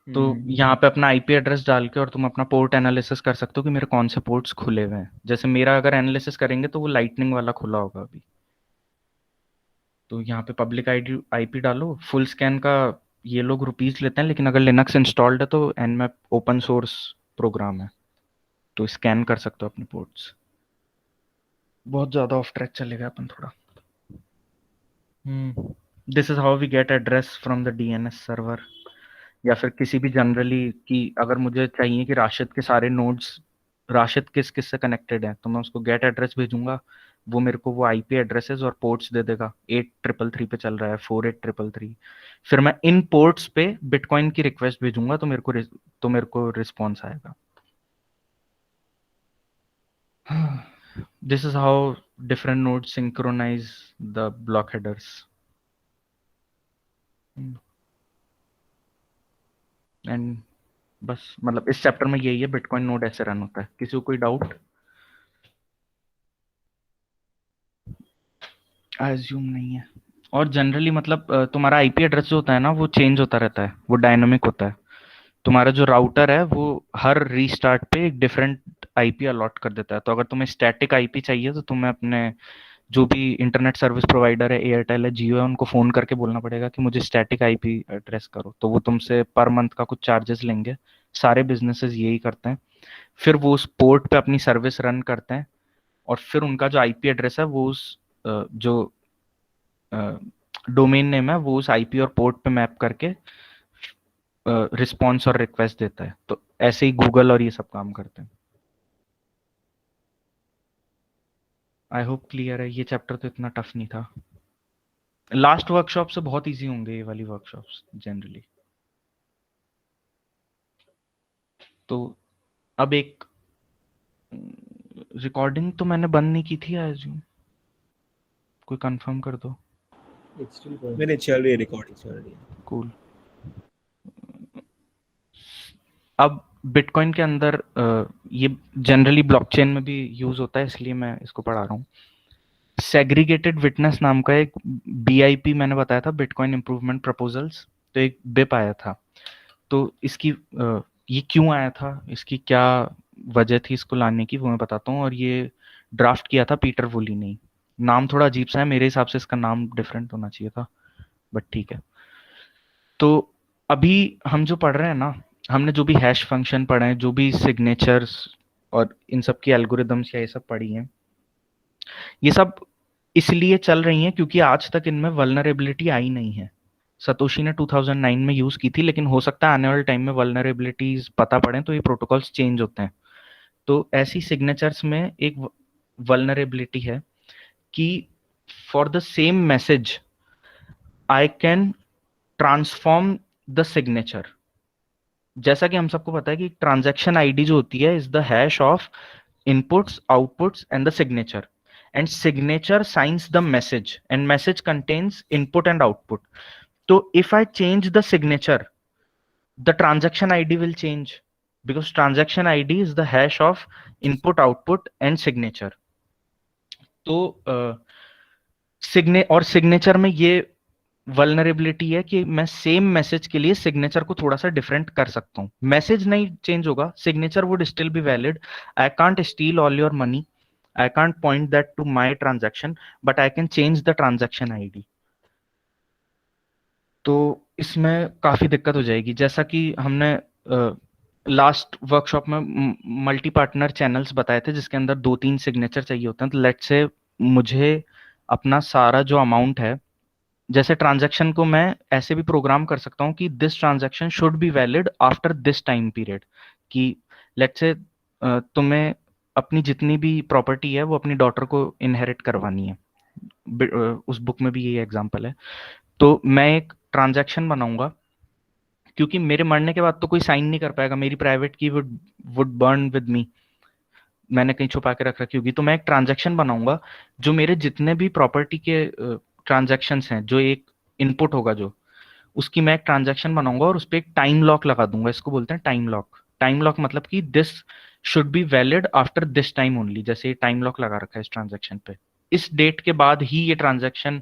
तो यहाँ पे अपना आईपी एड्रेस डाल के और तुम अपना पोर्ट एनालिसिस कर सकते हो कि मेरे कौन से पोर्ट्स खुले हुए हैं। जैसे मेरा अगर एनालिसिस करेंगे तो वो लाइटनिंग वाला खुला होगा अभी। तो यहाँ पे पब्लिक आईपी डालो, फुल स्कैन का ये लोग रुपीज लेते हैं, लेकिन अगर लिनक्स इंस्टॉल्ड है तो nmap ओपन सोर्स प्रोग्राम है, तो स्कैन कर सकते हो अपने पोर्ट्स। बहुत ज़्यादा ऑफ ट्रैक चलेगा अपन थोड़ा। This is how we get address from the DNS server, या फिर किसी भी जनरली कि अगर मुझे चाहिए कि राशिद के सारे नोड्स, राशिद किस किस से कनेक्टेड है, तो मैं उसको गेट एड्रेस भेजूंगा, वो मेरे को वो आईपी एड्रेसेस और पोर्ट्स दे देगा। 8333 पे चल रहा है, 48333। फिर मैं इन पोर्ट्स पे बिटकॉइन की रिक्वेस्ट भेजूंगा, तो मेरे को रिस्पॉन्स आएगा। This is how different nodes synchronize the block headers. And बस मतलब इस चैप्टर में यही है, बिटकॉइन नोड ऐसे रन होता है। किसी को कोई डाउट? एज्यूम नहीं है। और जनरली मतलब तुम्हारा आईपी एड्रेस जो होता है ना, वो चेंज होता रहता है, वो डायनामिक होता है। तुम्हारा जो राउटर है वो हर रीस्टार्ट पे एक डिफरेंट आईपी अलॉट कर देता है। तो अगर तुम्हें स्टैटिक आईपी चाहिए तो तुम्हें अपने जो भी इंटरनेट सर्विस प्रोवाइडर है, एयरटेल है, जियो है, उनको फ़ोन करके बोलना पड़ेगा कि मुझे स्टैटिक आईपी एड्रेस करो, तो वो तुमसे पर मंथ का कुछ चार्जेस लेंगे। सारे बिजनेसेस यही करते हैं। फिर वो उस पोर्ट पे अपनी सर्विस रन करते हैं, और फिर उनका जो आईपी एड्रेस है वो उस जो डोमेन नेम है वो उस आईपी और पोर्ट पे मैप करके रिस्पॉन्स और रिक्वेस्ट देता है। तो ऐसे ही गूगल और ये सब काम करते हैं। आई होप क्लियर है। ये चैप्टर तो इतना टफ नहीं था। लास्ट वर्कशॉप से बहुत इजी होंगे ये वाली वर्कशॉप्स जनरली। तो अब एक रिकॉर्डिंग तो मैंने बंद नहीं की थी, आई अज्यूम। कोई कंफर्म कर दो। It's still going. मैंने चल रही है, रिकॉर्डिंग चल रही है। कूल। अब बिटकॉइन के अंदर ये जनरली ब्लॉकचेन में भी यूज होता है, इसलिए मैं इसको पढ़ा रहा हूँ। सेग्रीगेटेड विटनेस नाम का एक बीआईपी मैंने बताया था, बिटकॉइन इंप्रूवमेंट प्रपोजल्स। तो एक बिप आया था। तो इसकी ये क्यों आया था, इसकी क्या वजह थी इसको लाने की, वो मैं बताता हूँ। और ये ड्राफ्ट किया था पीटर वुली ने। नाम थोड़ा अजीब सा है, मेरे हिसाब से इसका नाम डिफरेंट होना चाहिए था, बट ठीक है। तो अभी हम जो पढ़ रहे हैं ना, हमने जो भी हैश फंक्शन पढ़े हैं, जो भी सिग्नेचर्स और इन सब की एल्गोरिदम्स या ये सब पढ़ी हैं, ये सब इसलिए चल रही हैं क्योंकि आज तक इनमें वल्नरेबिलिटी आई नहीं है। सतोशी ने 2009 में यूज की थी, लेकिन हो सकता है आने वाले टाइम में वल्नरेबिलिटीज पता पड़े तो ये प्रोटोकॉल्स चेंज होते हैं। तो ऐसी सिग्नेचर्स में एक वल्नरेबिलिटी है कि for the same message I can transform the signature. जैसा कि हम सबको पता है कि ट्रांजैक्शन आईडी जो होती है is the hash of inputs, outputs and the signature, and signature signs the message, and message contains input and output. So if I change the signature, the transaction ID will change, because transaction ID is the hash of input, output and signature. तो signature में ये vulnerability है कि मैं same message के लिए signature को थोड़ा सा डिफरेंट कर सकता हूँ। मैसेज नहीं चेंज होगा, signature would still be valid. I can't steel all your money, I can't point that to my transaction, but I can change the transaction ID. तो इसमें काफी दिक्कत हो जाएगी। जैसा कि हमने लास्ट वर्कशॉप में मल्टी पार्टनर चैनल्स बताए थे, जिसके अंदर 2-3 सिग्नेचर चाहिए होते हैं। तो लेट्स से मुझे अपना सारा जो अमाउंट है, जैसे ट्रांजैक्शन को मैं ऐसे भी प्रोग्राम कर सकता हूँ कि this transaction should be valid after this time period. कि लेट्स से तुम्हें अपनी जितनी भी प्रॉपर्टी है वो अपनी डॉटर को इनहेरिट करवानी है। उस बुक में भी यही एग्जांपल है। तो मैं एक ट्रांजैक्शन बनाऊंगा, क्योंकि मेरे मरने के बाद तो कोई साइन नहीं कर पाएगा, मेरी प्राइवेट की वुड बर्न विद मी, मैंने कहीं छुपा के रख रखी होगी। तो मैं एक ट्रांजैक्शन बनाऊंगा जो मेरे जितने भी प्रॉपर्टी के ट्रांजैक्शंस हैं, जो एक इनपुट होगा जो, उसकी मैं एक ट्रांजैक्शन बनाऊंगा और उस पर एक टाइम लॉक लगा दूंगा। इसको बोलते हैं टाइम लॉक। टाइम लॉक मतलब कि this should be valid after this time only. जैसे टाइम लॉक लगा रखा है इस ट्रांजैक्शन पे, इस डेट के बाद ही ये ट्रांजैक्शन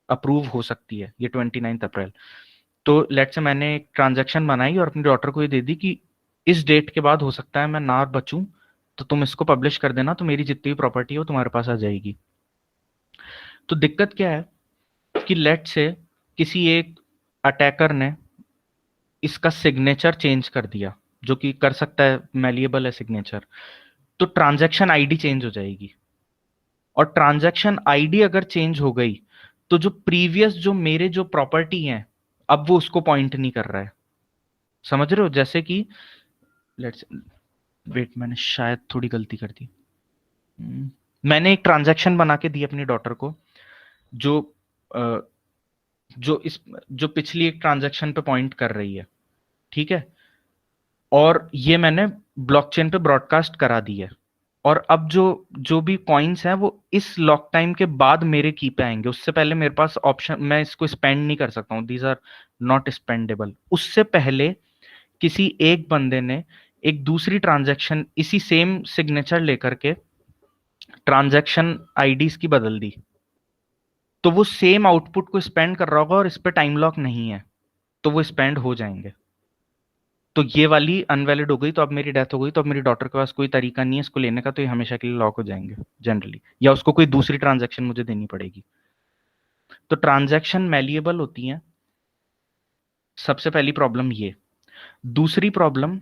अप्रूव हो सकती है, ये 29 अप्रैल। तो लेट्स से मैंने एक ट्रांजैक्शन बनाई और अपनी डॉटर को ये दे दी कि इस डेट के बाद हो सकता है मैं ना बचूं, तो तुम इसको पब्लिश कर देना, तो मेरी जितनी भी प्रॉपर्टी है वो तुम्हारे पास आ जाएगी। तो दिक्कत क्या है कि लेट्स से किसी एक अटैकर ने इसका सिग्नेचर चेंज कर दिया, जो कि कर सकता है, मैलिएबल है सिग्नेचर, तो ट्रांजैक्शन आईडी चेंज हो जाएगी। और ट्रांजैक्शन आईडी अगर चेंज हो गई तो जो प्रीवियस जो मेरे जो प्रॉपर्टी है अब वो उसको पॉइंट नहीं कर रहा है। समझ रहे हो? जैसे कि लेट्स वेट, मैंने शायद थोड़ी गलती कर दी। मैंने एक ट्रांजैक्शन बना के दी अपनी डॉटर को जो जो पिछली एक ट्रांजैक्शन पे पॉइंट कर रही है, ठीक है, और ये मैंने ब्लॉकचेन पे ब्रॉडकास्ट करा दी है। और अब जो भी कॉइन्स हैं वो इस लॉक टाइम के बाद मेरे की पे आएंगे, उससे पहले मेरे पास ऑप्शन, मैं इसको स्पेंड नहीं कर सकता हूँ, दीज आर नॉट स्पेंडेबल। उससे पहले किसी एक बंदे ने एक दूसरी ट्रांजैक्शन इसी सेम सिग्नेचर लेकर के ट्रांजैक्शन आईडीज की बदल दी, तो वो सेम आउटपुट को स्पेंड कर रहा होगा और इस पे टाइम लॉक नहीं है, तो वो स्पेंड हो जाएंगे। तो ये वाली अनवैलिड हो गई, तो अब मेरी डेथ हो गई, तो अब मेरी डॉटर के पास कोई तरीका नहीं है इसको लेने का, तो ये हमेशा के लिए लॉक हो जाएंगे जनरली, या उसको कोई दूसरी ट्रांजैक्शन मुझे देनी पड़ेगी। तो ट्रांजैक्शन मैलिएबल होती हैं, सबसे पहली प्रॉब्लम ये। दूसरी प्रॉब्लम,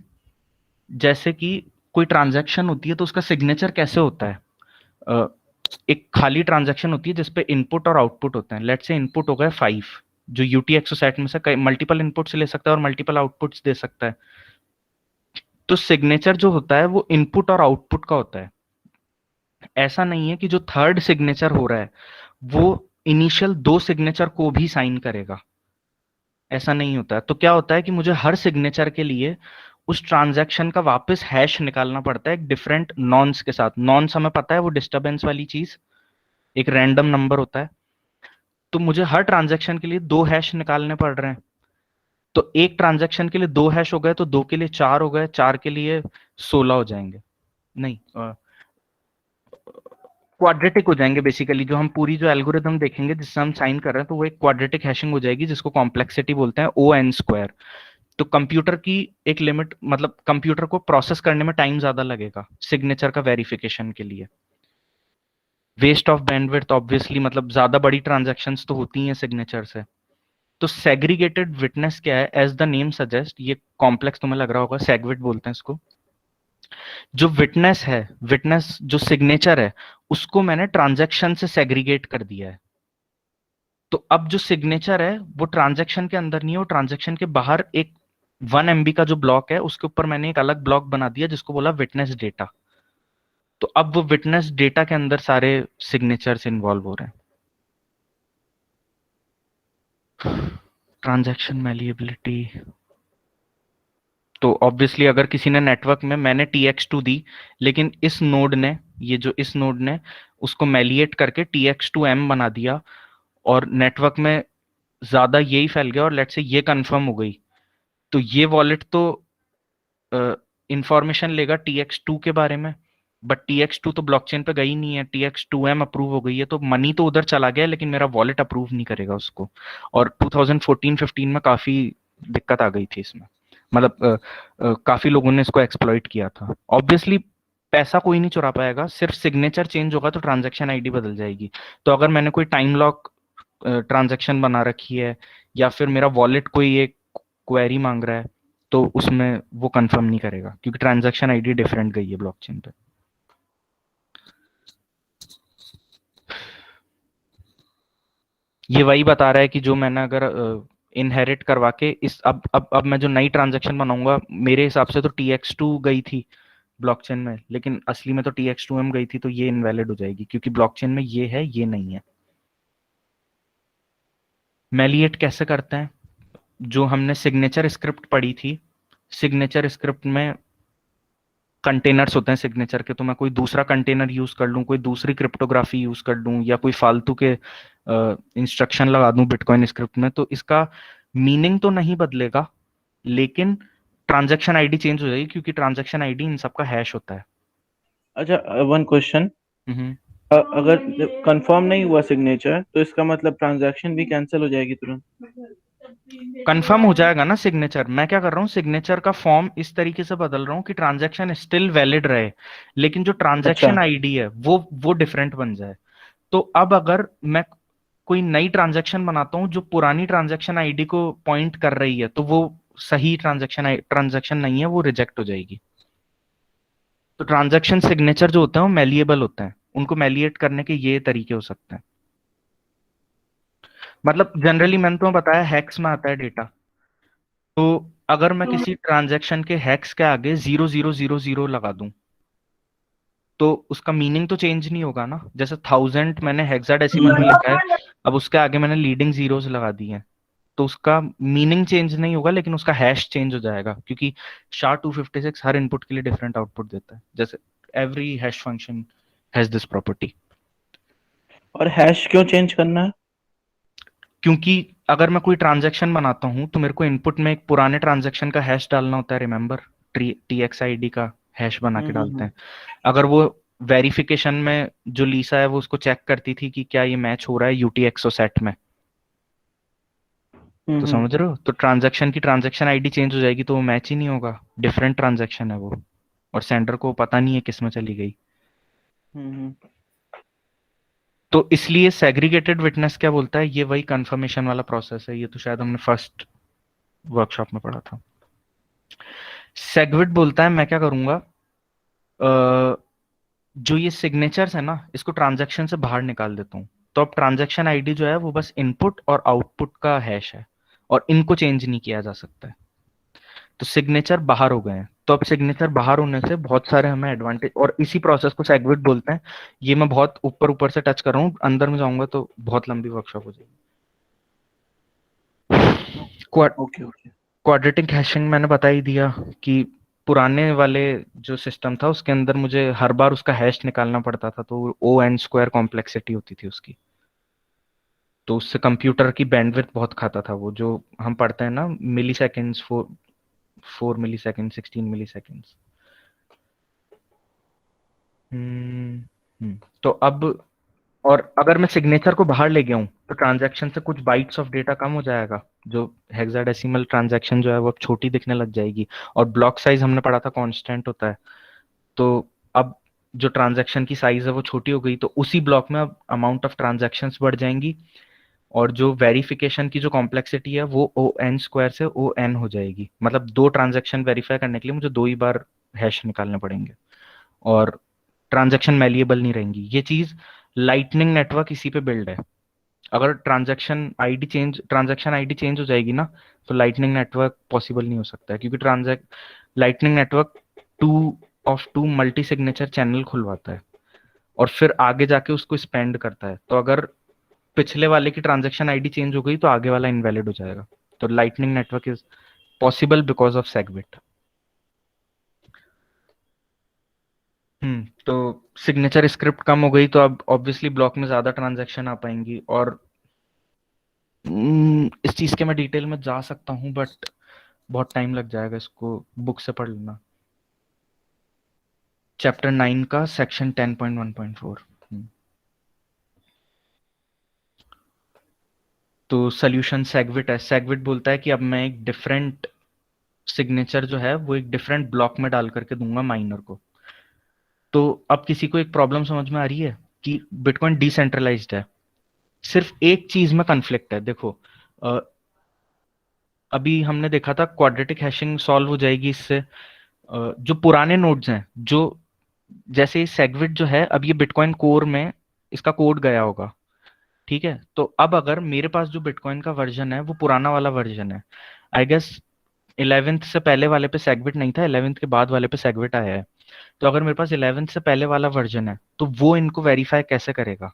जैसे कि कोई ट्रांजैक्शन होती है तो उसका सिग्नेचर कैसे होता है। एक खाली ट्रांजैक्शन होती है जिसपे इनपुट और आउटपुट होते हैं। लेट्स से इनपुट हो गया 5, जो UTXO-SAT में से मल्टीपल इनपुट से ले सकता है और मल्टीपल आउटपुट्स दे सकता है। तो सिग्नेचर जो होता है वो इनपुट और आउटपुट का होता है। ऐसा नहीं है कि जो थर्ड सिग्नेचर हो रहा है वो इनिशियल 2 सिग्नेचर को भी साइन करेगा, ऐसा नहीं होता है। तो क्या होता है कि मुझे हर सिग्नेचर के लिए उस ट्रांजैक्शन का वापस हैश निकालना पड़ता है एक डिफरेंट नॉन्स के साथ। नॉन्स हमें पता है वो डिस्टर्बेंस वाली चीज, एक रैंडम नंबर होता है। तो मुझे हर ट्रांजैक्शन के लिए 2 हैश निकालने पड़ रहे हैं। तो एक ट्रांजैक्शन के लिए 2 हैश हो गए, तो 2 के लिए 4 हो गए, 4 के लिए 16 हो जाएंगे, नहीं क्वाड्रेटिक हो जाएंगे बेसिकली। जो हम पूरी जो एल्गोरिथम देखेंगे जिससे हम साइन कर रहे हैं, तो वो एक क्वाड्रेटिक हैशिंग हो जाएगी जिसको कॉम्प्लेक्सिटी बोलते हैं, O(n²). तो कंप्यूटर की एक लिमिट, मतलब कंप्यूटर को प्रोसेस करने में टाइम ज्यादा लगेगा सिग्नेचर का वेरिफिकेशन के लिए। वेस्ट ऑफ बैंडविड्थ ऑब्वियसली, मतलब ज्यादा बड़ी ट्रांजैक्शंस तो होती हैं सिग्नेचर से। तो सेग्रीगेटेड विटनेस क्या है, एज द नेम सजेस्ट, ये कॉम्प्लेक्स तुम्हें लग रहा होगा, सेगविट बोलते हैं इसको। जो विटनेस है, विटनेस जो सिग्नेचर है, उसको मैंने ट्रांजैक्शन से सेग्रीगेट कर दिया है। तो अब जो सिग्नेचर है वो ट्रांजैक्शन के अंदर नहीं है, वो ट्रांजैक्शन के बाहर एक 1 MB का जो ब्लॉक है उसके ऊपर मैंने एक अलग ब्लॉक बना दिया जिसको बोला विटनेस डेटा। तो अब वो विटनेस डेटा के अंदर सारे सिग्नेचर्स इन्वॉल्व हो रहे हैं। ट्रांजैक्शन मैलिएबिलिटी, तो ऑब्वियसली अगर किसी ने नेटवर्क में, मैंने TX2 दी, लेकिन इस नोड ने, ये जो इस नोड ने उसको मैलिएट करके TX2M बना दिया और नेटवर्क में ज्यादा यही फैल गया और लेट्स से ये कंफर्म हो गई, तो ये वॉलेट तो इंफॉर्मेशन लेगा TX2 के बारे में, बट TX2 तो ब्लॉकचेन पे गई नहीं है, TX2M अप्रूव हो गई है, तो मनी तो उधर चला गया लेकिन मेरा वॉलेट अप्रूव नहीं करेगा उसको। और 2014-15 में काफी दिक्कत आ गई थी इसमें, मतलब काफी लोगों ने इसको एक्सप्लॉइट किया था। ऑब्वियसली पैसा कोई नहीं चुरा पाएगा, सिर्फ सिग्नेचर चेंज होगा तो ट्रांजैक्शन आईडी बदल जाएगी। तो अगर मैंने कोई टाइम लॉक ट्रांजैक्शन बना रखी है या फिर मेरा वॉलेट कोई एक क्वेरी मांग रहा है, तो उसमें वो कंफर्म नहीं करेगा क्योंकि ट्रांजैक्शन आईडी डिफरेंट गई है ब्लॉकचेन पे। ये वही बता रहा है कि जो मैंने अगर इनहेरिट करवा के इस अब मैं जो नई ट्रांजैक्शन बनाऊंगा, मेरे हिसाब से तो TX2 गई थी ब्लॉकचेन में, लेकिन असली में तो TX2M गई थी, तो ये इनवैलिड हो जाएगी क्योंकि ब्लॉकचेन में ये है, ये नहीं है। मैलिएट कैसे करते हैं, जो हमने सिग्नेचर स्क्रिप्ट पढ़ी थी, सिग्नेचर स्क्रिप्ट में कंटेनर्स होते हैं सिग्नेचर के, तो मैं कोई दूसरा कंटेनर यूज कर लूं, कोई दूसरी क्रिप्टोग्राफी यूज कर लूं, या कोई फालतू के इंस्ट्रक्शन लगा दूं बिटकॉइन स्क्रिप्ट में, तो इसका मीनिंग तो नहीं बदलेगा लेकिन ट्रांजैक्शन आईडी चेंज हो जाएगी क्योंकि ट्रांजैक्शन आईडी इन सबका हैश होता है। अच्छा, वन क्वेश्चन, अगर कंफर्म नहीं हुआ सिग्नेचर तो इसका मतलब ट्रांजैक्शन भी कैंसिल हो जाएगी तुरंत? कंफर्म हो जाएगा ना सिग्नेचर। मैं क्या कर रहा हूँ, सिग्नेचर का फॉर्म इस तरीके से बदल रहा हूँ कि ट्रांजैक्शन स्टिल वैलिड रहे लेकिन जो ट्रांजैक्शन आईडी है वो डिफरेंट बन जाए। तो अब अगर मैं कोई नई ट्रांजैक्शन बनाता हूँ जो पुरानी ट्रांजैक्शन आईडी को पॉइंट कर रही है, तो वो सही ट्रांजैक्शन नहीं है, वो रिजेक्ट हो जाएगी। तो ट्रांजैक्शन सिग्नेचर जो होते हैं वो मैलिएबल होते हैं, उनको मैलिएट करने के ये तरीके हो सकते हैं। मतलब जनरली मैंने तुम्हें बताया हेक्स में आता है डेटा, तो अगर मैं किसी ट्रांजैक्शन के हेक्स के आगे 0000 लगा दूं तो उसका मीनिंग तो चेंज नहीं होगा ना। जैसे 1000 मैंने हेक्साडेसिमल में लिखा है, अब उसके आगे मैंने लीडिंग जीरोस लगा दी हैं, तो उसका मीनिंग चेंज नहीं होगा, लेकिन उसका हैश चेंज हो जाएगा, क्योंकि SHA-256 हर इनपुट के लिए डिफरेंट आउटपुट देता है। जैसे every hash function has this property. और हैश क्यों चेंज करना है? क्योंकि अगर मैं कोई ट्रांजैक्शन बनाता हूं तो मेरे को इनपुट में एक पुराने ट्रांजैक्शन का हैश डालना होता है, रिमेंबर TXID का हैश बना के डालते हैं। अगर वो वेरिफिकेशन में जो लीसा है वो उसको चेक करती थी कि क्या ये मैच हो रहा है UTXO सेट में, तो समझ रहे हो, तो ट्रांजैक्शन की ट्रांजैक्शन आईडी चेंज हो जाएगी तो वो मैच ही नहीं होगा, डिफरेंट ट्रांजैक्शन है वो, और सेंडर को पता नहीं है किस में चली गई। तो इसलिए सेग्रीगेटेड विटनेस क्या बोलता है, ये वही कंफर्मेशन वाला प्रोसेस है, ये तो शायद हमने फर्स्ट वर्कशॉप में पढ़ा था। सेगविट बोलता है मैं क्या करूंगा, जो ये सिग्नेचर्स है ना इसको ट्रांजैक्शन से बाहर निकाल देता हूँ, तो अब ट्रांजैक्शन आईडी जो है वो बस इनपुट और आउटपुट का हैश है, और इनको चेंज नहीं किया जा सकता है। तो सिग्नेचर बाहर हो गए हैं, तो अब सिग्नेचर बाहर होने से बहुत सारे हमें एडवांटेज, और इसी प्रोसेस को सेगविट बोलते हैं। ये मैं बहुत ऊपर ऊपर से टच कर रहा हूँ, अंदर में जाऊंगा तो बहुत लंबी वर्कशॉप हो जाएगी। क्वाड्रेटिक हैशिंग मैंने बता ही दिया कि पुराने वाले जो सिस्टम था उसके अंदर मुझे हर बार उसका हैश निकालना पड़ता था, तो O(n)² कॉम्प्लेक्सिटी होती थी उसकी, तो उससे कंप्यूटर की बैंडविड्थ बहुत खाता था। वो जो हम पढ़ते हैं ना मिली सेकेंड्स, 4 मिली सेकेंड, 16 मिली सेकेंड्स। तो अब, और अगर मैं सिग्नेचर को बाहर ले गया हूँ तो ट्रांजैक्शन से कुछ बाइट्स ऑफ डेटा कम हो जाएगा, जो हेक्साडेसिमल ट्रांजैक्शन जो है वो अब छोटी दिखने लग जाएगी, और ब्लॉक साइज हमने पढ़ा था कांस्टेंट होता है, तो अब जो ट्रांजैक्शन की साइज है वो छोटी हो गई, तो उसी ब्लॉक में अब अमाउंट ऑफ ट्रांजैक्शंस बढ़ जाएंगी, और जो वेरिफिकेशन की जो कॉम्प्लेक्सिटी है वो O(n)² से O(n) हो जाएगी। मतलब 2 ट्रांजैक्शन वेरीफाई करने के लिए मुझे 2 ही बार हैश निकालने पड़ेंगे, और ट्रांजैक्शन मैलिएबल नहीं रहेंगी। ये चीज लाइटनिंग नेटवर्क इसी पे बिल्ड है। अगर ट्रांजैक्शन आईडी चेंज हो जाएगी ना, तो लाइटनिंग नेटवर्क पॉसिबल नहीं हो सकता है, क्योंकि lightning network 2 multi signature channel खुलवाता है और फिर आगे जाके उसको स्पेंड करता है। तो अगर पिछले वाले की ट्रांजैक्शन आईडी चेंज हो गई तो आगे वाला इनवैलिड हो जाएगा। तो lightning network is possible because of SegWit. तो सिग्नेचर स्क्रिप्ट कम हो गई तो अब ऑब्वियसली ब्लॉक में ज्यादा ट्रांजैक्शन आ पाएंगी, और इस चीज के मैं डिटेल में जा सकता हूँ बट बहुत टाइम लग जाएगा, इसको बुक से पढ़ लेना, चैप्टर 9 का सेक्शन 10.1.4। तो सोल्यूशन सेगविट है। सेगविट बोलता है कि अब मैं एक डिफरेंट सिग्नेचर जो है वो एक डिफरेंट ब्लॉक में डाल करके दूंगा माइनर को। तो अब किसी को एक प्रॉब्लम समझ में आ रही है कि बिटकॉइन डिसेंट्रलाइज्ड है, सिर्फ एक चीज में कन्फ्लिक्ट है। देखो अभी हमने देखा था क्वाड्रेटिक हैशिंग सॉल्व हो जाएगी इससे। जो पुराने नोड्स हैं, जो जैसे सेगविट जो है, अब ये बिटकॉइन कोर में इसका कोड गया होगा, ठीक है। तो अब अगर मेरे पास जो बिटकॉइन का वर्जन है वो पुराना वाला वर्जन है, आई गेस 11th से पहले वाले पे सेगविट नहीं था, 11th के बाद वाले पे सेगविट आया है। तो अगर मेरे पास 11th से पहले वाला वर्जन है तो वो इनको वेरीफाई कैसे करेगा?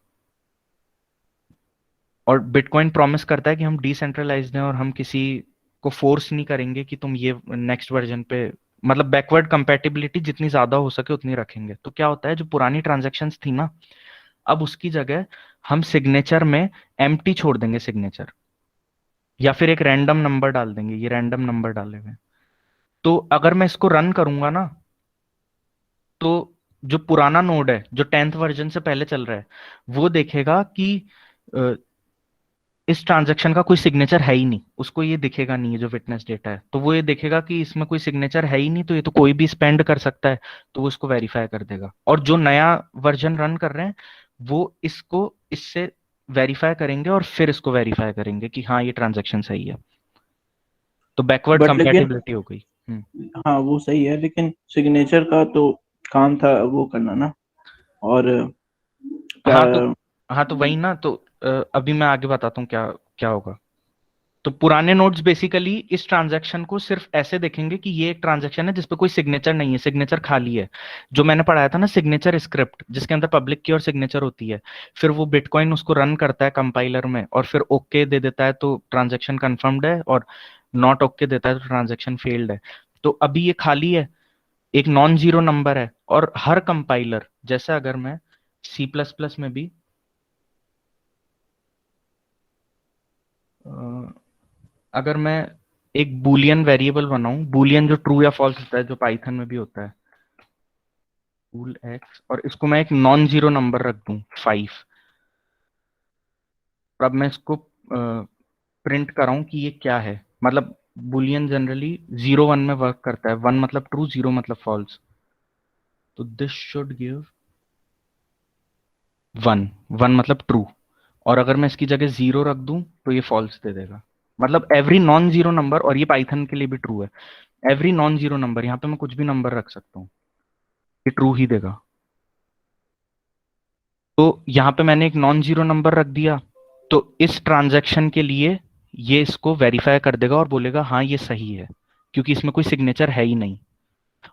और बिटकॉइन प्रॉमिस करता है कि हम डिसेंट्रलाइज्ड हैं और हम किसी को फोर्स नहीं करेंगे कि तुम ये नेक्स्ट वर्जन पे, मतलब बैकवर्ड कंपैटिबिलिटी जितनी ज्यादा हो सके उतनी रखेंगे। तो क्या होता है, जो पुरानी ट्रांजैक्शंस थी ना, अब उसकी जगह हम सिग्नेचर में एम्प्टी छोड़ देंगे सिग्नेचर, या फिर एक रैंडम नंबर डाल देंगे, ये रैंडम नंबर डाले हुए। तो अगर मैं इसको रन करूंगा ना, तो जो पुराना नोड है जो 10th वर्जन से पहले चल रहा है वो देखेगा कि इस ट्रांजैक्शन का कोई सिग्नेचर है ही नहीं, उसको ये दिखेगा नहीं है जो विटनेस डेटा है, तो वो ये देखेगा कि इसमें कोई सिग्नेचर है ही नहीं, तो ये तो कोई भी स्पेंड कर सकता है, तो वो इसको वेरीफाई कर देगा। और जो नया वर्जन रन कर रहे हैं वो इसको इससे वेरीफाई करेंगे और फिर इसको वेरीफाई करेंगे कि हाँ ये ट्रांजैक्शन सही है। तो बैकवर्ड कंपैटिबिलिटी हो गई। हाँ वो सही है, लेकिन सिग्नेचर का तो काम था वो करना ना, और हाँ तो वही ना, तो अभी मैं आगे बताता हूँ क्या क्या होगा। तो पुराने नोट्स बेसिकली इस ट्रांजैक्शन को सिर्फ ऐसे देखेंगे कि ये एक ट्रांजैक्शन है जिसपे कोई सिग्नेचर नहीं है, सिग्नेचर खाली है। जो मैंने पढ़ाया था ना सिग्नेचर स्क्रिप्ट, जिसके अंदर पब्लिक की और सिग्नेचर होती है, फिर वो बिटकॉइन उसको रन करता है कंपाइलर में और फिर ओके दे देता है तो ट्रांजैक्शन कंफर्म्ड है, और नॉट ओके देता है तो ट्रांजैक्शन फेल्ड है। तो अभी ये खाली है, एक नॉन जीरो नंबर है। और हर कंपाइलर, जैसे अगर मैं सी प्लस प्लस में भी अगर मैं एक बूलियन वेरिएबल बनाऊं, बूलियन जो ट्रू या फॉल्स होता है, जो पाइथन में भी होता है, बूल एक्स, और इसको मैं एक नॉन जीरो नंबर रख दूं 5। अब मैं इसको प्रिंट कराऊं कि ये क्या है, मतलब बूलियन जनरली 0 1 में वर्क करता है, 1 मतलब ट्रू, 0 मतलब फॉल्स। तो दिस शुड गिव 1, 1 मतलब ट्रू। और अगर मैं इसकी जगह 0 रख दूं तो ये फॉल्स दे देगा। मतलब एवरी नॉन जीरो नंबर, और ये पाइथन के लिए भी ट्रू है, एवरी नॉन जीरो नंबर, यहाँ पे मैं कुछ भी नंबर रख सकता हूँ, ये ट्रू ही देगा। तो यहाँ पे मैंने एक नॉन जीरो नंबर रख दिया, तो इस ट्रांजैक्शन के लिए ये इसको वेरीफाई कर देगा और बोलेगा हाँ ये सही है, क्योंकि इसमें कोई सिग्नेचर है ही नहीं।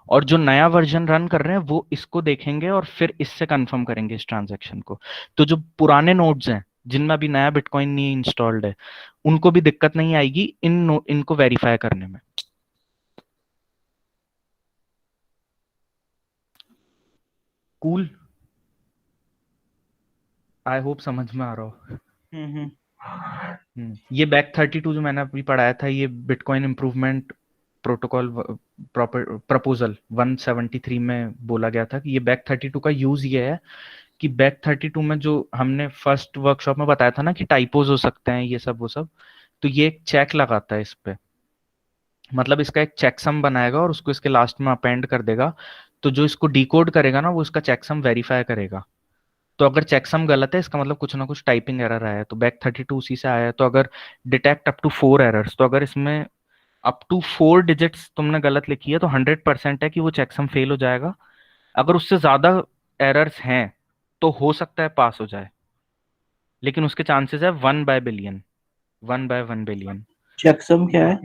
और जो नया वर्जन रन कर रहे हैं वो इसको देखेंगे और फिर इससे कंफर्म करेंगे इस ट्रांजैक्शन को। तो जो पुराने नोड्स हैं जिनमें अभी नया बिटकॉइन नहीं इंस्टॉल्ड है, उनको भी दिक्कत नहीं आएगी इनको वेरीफाई करने में। कूल, आई होप समझ में आ रहा हो। ये बैक 32 जो मैंने अभी पढ़ाया था, ये बिटकॉइन इम्प्रूवमेंट प्रोटोकॉल प्रपोजल 173 में बोला गया था कि ये बैक 32 का यूज ये है कि बैक 32 में जो हमने फर्स्ट वर्कशॉप में बताया था ना कि टाइपोज हो सकते हैं, ये सब वो सब, तो ये एक चेक लगाता है इस पे। मतलब इसका एक चेकसम बनाएगा और उसको इसके लास्ट में अपेंड कर देगा। तो जो इसको डिकोड करेगा ना, वो इसका चेकसम वेरीफाई करेगा। तो अगर चेकसम गलत है, इसका मतलब कुछ ना कुछ टाइपिंग एरर आया है। तो बैक 32 उसी से आया है। तो अगर डिटेक्ट अप टू 4 एरर्स, तो अगर इसमें अप टू 4 डिजिट्स तुमने गलत लिखी है तो 100% है कि वो चेकसम फेल हो जाएगा। अगर उससे ज्यादा एरर्स हैं तो हो सकता है पास हो जाए, लेकिन उसके चांसेस है 1/बिलियन, 1/1 बिलियन। चेकसम क्या है?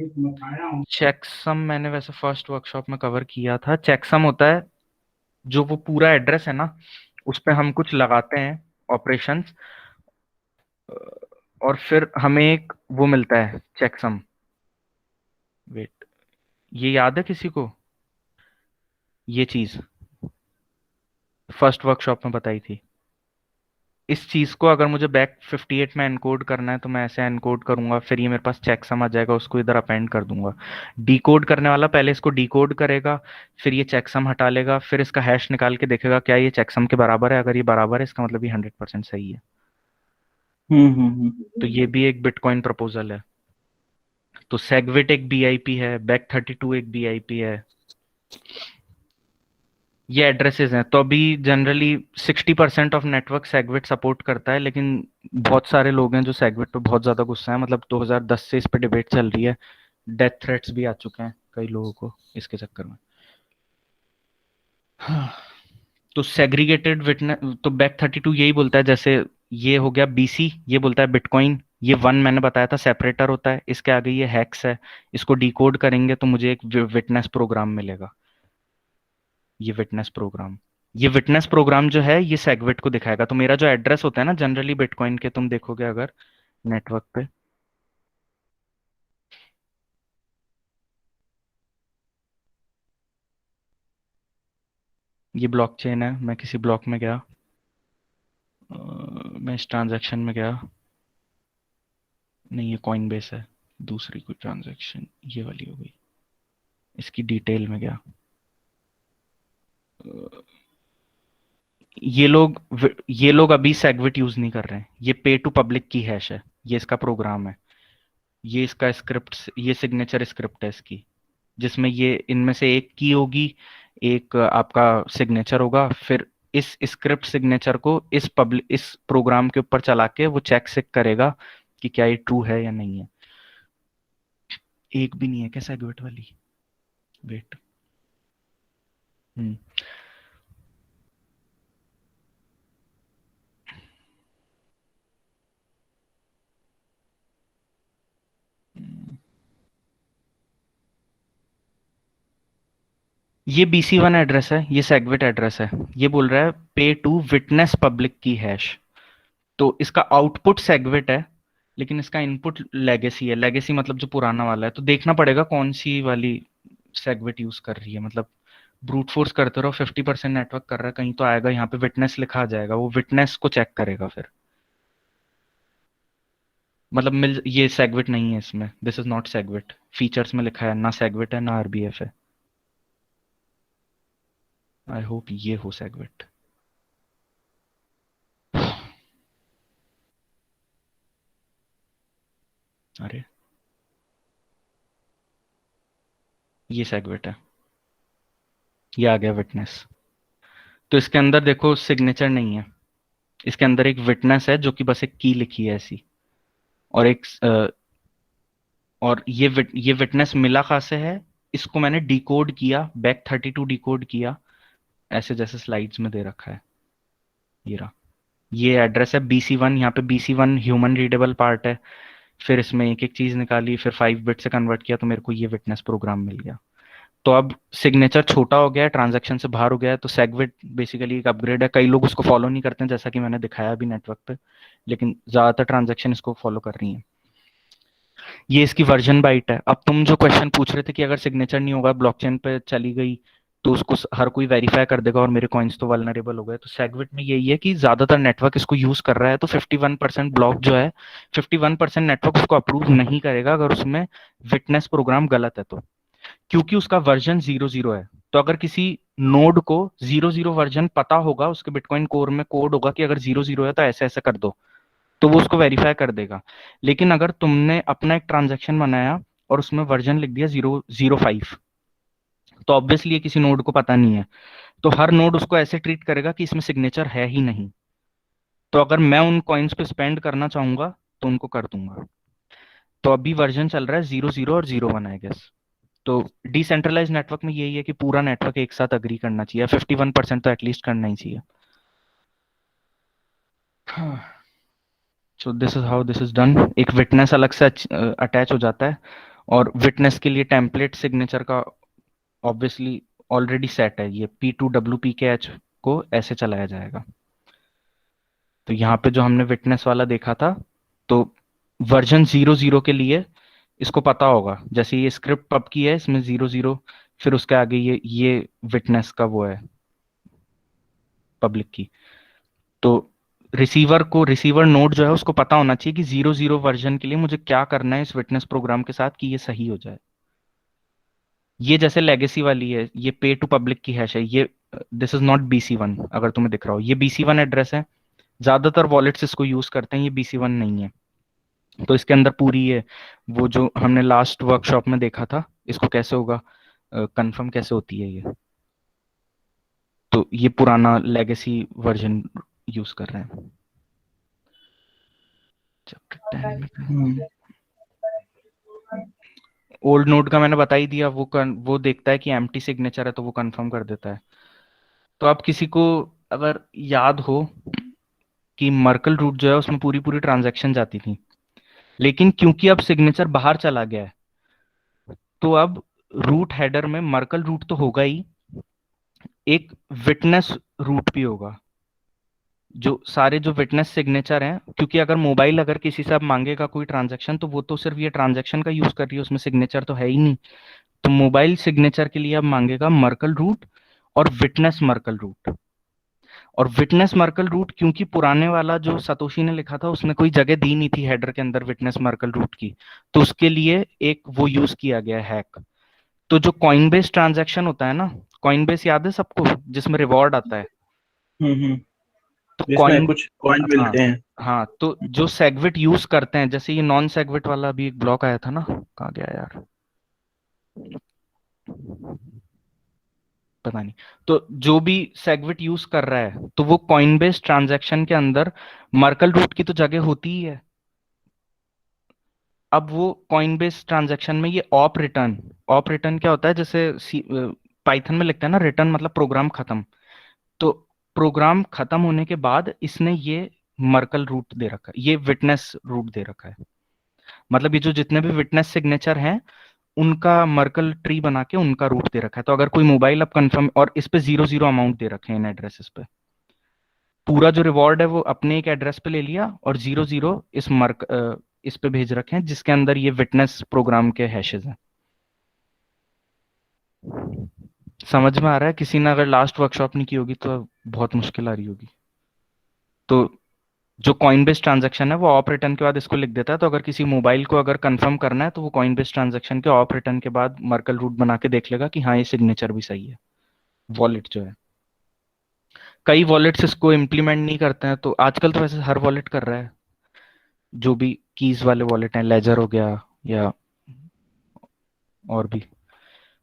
चेकसम मैंने वैसे फर्स्ट वर्कशॉप में कवर किया था। चेकसम होता है जो वो पूरा एड्रेस है ना, उस पर हम कुछ लगाते हैं ऑपरेशंस, और फिर हमें एक वो मिलता है चेकसम। वेट, ये याद है किसी को ये चीज? फर्स्ट वर्कशॉप में बताई थी। इस चीज को अगर मुझे बैक 58 में एनकोड करना है तो मैं ऐसे एनकोड करूंगा, फिर ये मेरे पास चेकसम आ जाएगा, उसको इधर अपेंड कर दूंगा। डिकोड करने वाला पहले इसको डिकोड करेगा, फिर ये चेकसम हटा लेगा, फिर इसका हैश निकाल के देखेगा क्या ये चेकसम के बराबर है। अगर ये बराबर है इसका मतलब ये 100% सही है। तो ये भी एक बिटकॉइन प्रपोजल है। तो सेगविट एक बीआईपी है, बैक 32 एक बीआईपी है। ये एड्रेसेस हैं। तो अभी generally 60% of network SegWit support करता है, लेकिन बहुत सारे लोग हैं जो सेगविट पे बहुत ज्यादा गुस्सा है। मतलब 2010 से इस पे डिबेट चल रही है, डेथ थ्रेट्स भी आ चुके हैं कई लोगों को इसके चक्कर में। हाँ, तो सेग्रीगेटेड विटनेस, तो बैक 32 यही बोलता है, जैसे ये हो गया बीसी, ये बोलता है बिटकॉइन, ये 1 मैंने बताया था सेपरेटर होता है, इसके आगे ये हैक्स है। इसको डिकोड करेंगे तो मुझे एक विटनेस प्रोग्राम मिलेगा। ये विटनेस प्रोग्राम जो है ये सेगविट को दिखाएगा। तो मेरा जो एड्रेस होता है ना जनरली बिटकॉइन के, तुम देखोगे अगर नेटवर्क पे, ये ब्लॉकचेन है। मैं किसी ब्लॉक में गया, मैं इस ट्रांजैक्शन में गया, नहीं ये कॉइन बेस है, दूसरी कोई ट्रांजैक्शन ये वाली हो गई, इसकी डिटेल में गया। ये लोग अभी सेगविट यूज नहीं कर रहे हैं, ये पे टू पब्लिक की हैश है, ये इसका प्रोग्राम है, ये इसका स्क्रिप्ट, ये सिग्नेचर स्क्रिप्ट है इसकी, जिसमें ये इनमें से एक की होगी, एक आपका सिग्नेचर होगा। फिर इस स्क्रिप्ट सिग्नेचर को इस प्रोग्राम के ऊपर चला के वो चेक करेगा कि क्या ये ट्रू है या नहीं है। एक भी नहीं है क्या सेगवेट वाली? वेट, ये BC1 एड्रेस है, ये सेगविट एड्रेस है। ये बोल रहा है पे टू विटनेस पब्लिक की हैश। तो इसका आउटपुट सेगविट है, लेकिन इसका इनपुट लेगेसी है। लेगेसी मतलब जो पुराना वाला है। तो देखना पड़ेगा कौन सी वाली सेगविट यूज कर रही है। मतलब ब्रूट फोर्स करते रहो, 50% नेटवर्क कर रहा है, कहीं तो आएगा यहाँ पे विटनेस लिखा आ जाएगा, वो विटनेस को चेक करेगा फिर। मतलब ये सेगविट नहीं है इसमें, this is not SegWit. Features में लिखा है ना सेगविट है ना RBF है। आई होप ये हो सेगविट। अरे ये सेगविट है, ये आ गया विटनेस। तो इसके अंदर देखो सिग्नेचर नहीं है, इसके अंदर एक विटनेस है जो कि बस एक की लिखी है ऐसी। और एक और ये विटनेस मिला कहाँ से है, इसको मैंने डिकोड किया, बैक 32 डिकोड किया, ऐसे जैसे स्लाइड्स में दे रखा है। ये रहा, ये एड्रेस है BC1। यहाँ पे BC1 ह्यूमन रीडेबल पार्ट है। फिर इसमें एक एक चीज निकाली, फिर 5 बिट से कन्वर्ट किया, तो मेरे को ये विटनेस प्रोग्राम मिल गया। तो अब सिग्नेचर छोटा हो गया है, ट्रांजैक्शन से बाहर हो गया है। तो सेगविट बेसिकली एक अपग्रेड है। कई लोग उसको फॉलो नहीं करते हैं, जैसा कि मैंने दिखाया अभी नेटवर्क पे, लेकिन ज्यादातर ट्रांजैक्शन इसको फॉलो कर रही हैं। ये इसकी वर्जन बाइट है। अब तुम जो क्वेश्चन पूछ रहे थे कि अगर सिग्नेचर नहीं होगा, ब्लॉकचेन पे चली गई, तो उसको हर कोई वेरीफाई कर देगा और मेरे कॉइन्स तो वल्नरेबल हो गए। तो सेगविट में यही है कि ज्यादातर नेटवर्क इसको यूज कर रहा है, तो 51% ब्लॉक जो है, 51% नेटवर्क उसको अप्रूव नहीं करेगा अगर उसमें विटनेस प्रोग्राम गलत है तो, क्योंकि उसका वर्जन 00 है। तो अगर किसी नोड को 00 वर्जन पता होगा, उसके बिटकॉइन कोर में कोड होगा कि अगर 00 है तो ऐसे ऐसे कर दो, तो वो उसको वेरीफाई कर देगा। लेकिन अगर तुमने अपना एक ट्रांजैक्शन बनाया और उसमें वर्जन लिख दिया 005, तो ऑब्वियसली ये किसी नोड को पता नहीं है, तो हर नोड उसको ऐसे ट्रीट करेगा कि इसमें सिग्नेचर है ही नहीं। तो अगर मैं उन कॉइन्स पे स्पेंड करना चाहूंगा तो उनको कर दूंगा। तो अभी वर्जन चल रहा है 00 और 01 आई गेस। तो डिसेंट्रलाइज नेटवर्क में यही है कि पूरा नेटवर्क एक साथ अग्री करना चाहिए, 51% तो एटलीस्ट करना ही चाहिए। So this is how this is done. एक विटनेस अलग से अटैच हो जाता है, और विटनेस के लिए टेम्पलेट सिग्नेचर का ऑब्वियसली ऑलरेडी सेट है। ये P2WPKH को ऐसे चलाया जाएगा। तो यहाँ पे जो हमने विटनेस वाला देखा था, तो वर्जन 00 के लिए इसको पता होगा, जैसे ये स्क्रिप्ट पब की है, इसमें 00, फिर उसके आगे ये विटनेस का वो है पब्लिक की। तो रिसीवर नोड जो है उसको पता होना चाहिए कि 00 वर्जन के लिए मुझे क्या करना है इस विटनेस प्रोग्राम के साथ कि ये सही हो जाए। ये जैसे लेगेसी वाली है, ये पे टू पब्लिक की हैश है, ये दिस इज नॉट BC1। अगर तुम्हें दिख रहा हो, ये BC1 एड्रेस है। ज्यादातर वॉलेट्स इसको यूज करते हैं, ये BC1 नहीं है। तो इसके अंदर पूरी ये वो जो हमने लास्ट वर्कशॉप में देखा था, इसको कैसे होगा, कंफर्म कैसे होती है ये, तो ये पुराना लेगेसी वर्जन यूज कर रहे हैं। चैप्टर 10 में ओल्ड नोड का मैंने बता ही दिया, वो देखता है कि एम्प्टी सिग्नेचर है तो वो कंफर्म कर देता है। तो अब किसी को अगर याद हो कि मर्कल रूट जो है उसमें पूरी पूरी ट्रांजैक्शन जाती थी, लेकिन क्योंकि अब सिग्नेचर बाहर चला गया है, तो अब रूट हेडर में मर्कल रूट तो होगा ही, एक विटनेस रूट भी होगा। जो सारे जो विटनेस सिग्नेचर हैं, क्योंकि अगर मोबाइल अगर किसी से अब मांगेगा कोई ट्रांजैक्शन, तो वो तो सिर्फ ये ट्रांजैक्शन का यूज कर रही है, उसमें सिग्नेचर तो है ही नहीं। तो मोबाइल सिग्नेचर के लिए अब मांगेगा मर्कल रूट और विटनेस मर्कल रूट। और विटनेस मर्कल रूट क्योंकि पुराने वाला जो सतोशी ने लिखा था उसने कोई जगह दी नहीं थी हेडर के अंदर विटनेस मर्कल रूट की, तो उसके लिए एक वो यूज किया गया हैक। तो जो कॉइन बेस ट्रांजैक्शन होता है ना, कॉइन बेस याद है सबको, जिसमें रिवॉर्ड आता है, तो इसमें कुछ कॉइन मिलते हैं। हाँ, तो जो सेगविट यूज करते हैं, जैसे ये नॉन सेगविट वाला भी एक ब्लॉक आया था ना, कहाँ गया यार, पता नहीं। तो जो भी सेगविट यूज कर रहा है, तो वो कॉइन बेस ट्रांजैक्शन के अंदर मर्कल रूट की तो जगह होती ही है। अब वो कॉइन बेस ट्रांजैक्शन में ये ऑप रिटर्न क्या होता है, जैसे पाइथन में लिखते हैं ना, रिटर्न मतलब प्रोग्राम खत्म। तो प्रोग्राम खत्म होने के बाद इसने ये मर्कल रूट दे रखा है, ये विटनेस रूट दे रखा है। मतलब ये जो जितने भी विटनेस सिग्नेचर हैं उनका मर्कल ट्री बना के उनका रूट दे रखा है। तो अगर कोई मोबाइल अब कंफर्म, और इस पे 0 0 अमाउंट दे रखे हैं इन एड्रेसेस पे, पूरा जो रिवॉर्ड है वो अपने एक एड्रेस पे ले लिया और 0 0 इस पे भेज रखे हैं जिसके अंदर ये विटनेस प्रोग्राम के हैशेस हैं। समझ में आ रहा है? किसी ने अगर लास्ट वर्कशॉप नहीं की होगी तो बहुत मुश्किल आ रही होगी। तो जो कॉइन बेस्ड ट्रांजेक्शन है वो ऑप रिटर्न के बाद इसको लिख देता है। तो अगर किसी मोबाइल को अगर कंफर्म करना है तो वो कॉइन बेस्ड ट्रांजेक्शन के ऑप रिटर्न के बाद मर्कल रूट बना के देख लेगा कि हाँ ये सिग्नेचर भी सही है। वॉलेट जो है, कई वॉलेट्स इसको इम्प्लीमेंट नहीं करते हैं, तो आजकल तो वैसे हर वॉलेट कर रहा है, जो भी कीज वाले वॉलेट हैं, लेजर हो गया या और भी।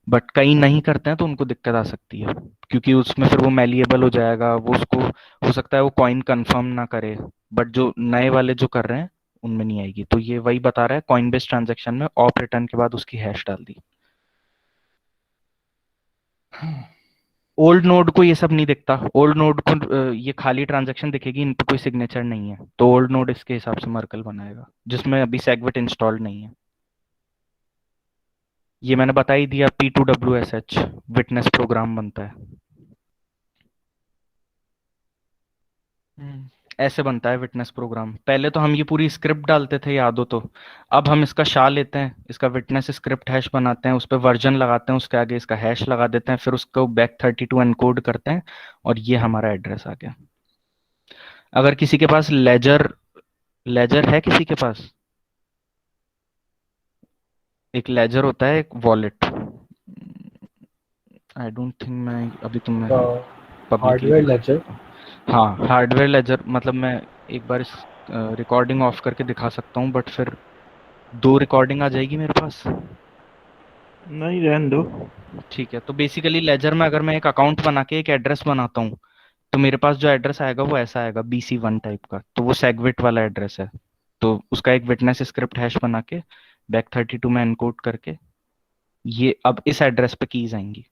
बट कई नहीं करते हैं तो उनको दिक्कत आ सकती है, क्योंकि उसमें फिर वो मैलिएबल हो जाएगा, वो उसको हो सकता है वो कॉइन कंफर्म ना करे। बट जो नए वाले जो कर रहे हैं उनमें नहीं आएगी। तो ये वही बता रहा है, कॉइन बेस्ड ट्रांजेक्शन में ऑप रिटर्न के बाद उसकी हैश डाल दी। ओल्ड नोड को ये सब नहीं दिखता। ओल्ड नोड को ये खाली ट्रांजेक्शन दिखेगी, इन पे कोई सिग्नेचर नहीं है, तो ओल्ड नोड इसके हिसाब से मर्कल बनाएगा जिसमें अभी सेगविट इंस्टॉल्ड नहीं है। ये मैंने बता ही दिया, P2WSH विटनेस प्रोग्राम बनता है। ऐसे बनता है विटनेस प्रोग्राम। पहले तो हम ये पूरी स्क्रिप्ट डालते थे, याद हो तो। अब हम इसका शा लेते हैं, इसका विटनेस स्क्रिप्ट हैश बनाते हैं, उस पर वर्जन लगाते हैं, उसके आगे इसका हैश लगा देते हैं, फिर उसको बैक 32 एनकोड करते हैं, और ये हमारा एड्रेस आ गया। अगर किसी के पास लेजर लेजर है, किसी के पास एक लेजर होता है, एक वॉलेट। आई डोंट थिंक मैं अभी तुम्हें पब्लिकली हार्डवेयर लेजर। हाँ, हार्डवेयर लेजर, मतलब मैं एक बार इस रिकॉर्डिंग ऑफ करके दिखा सकता हूँ, बट फिर 2 रिकॉर्डिंग आ जाएगी मेरे पास। नहीं, रहने दो। ठीक है, तो बेसिकली लेजर में अगर मैं एक अकाउंट बना के एक एड्रेस बनाता हूँ, तो मेरे पास जो एड्रेस आएगा वो ऐसा आएगा, BC1 टाइप का, तो वो सेगविट वाला एड्रेस है। तो उसका एक विटनेस स्क्रिप्ट हैश बना के बैक 32 में एनकोड करके ये अब इस एड्रेस पे कीज आएंगी।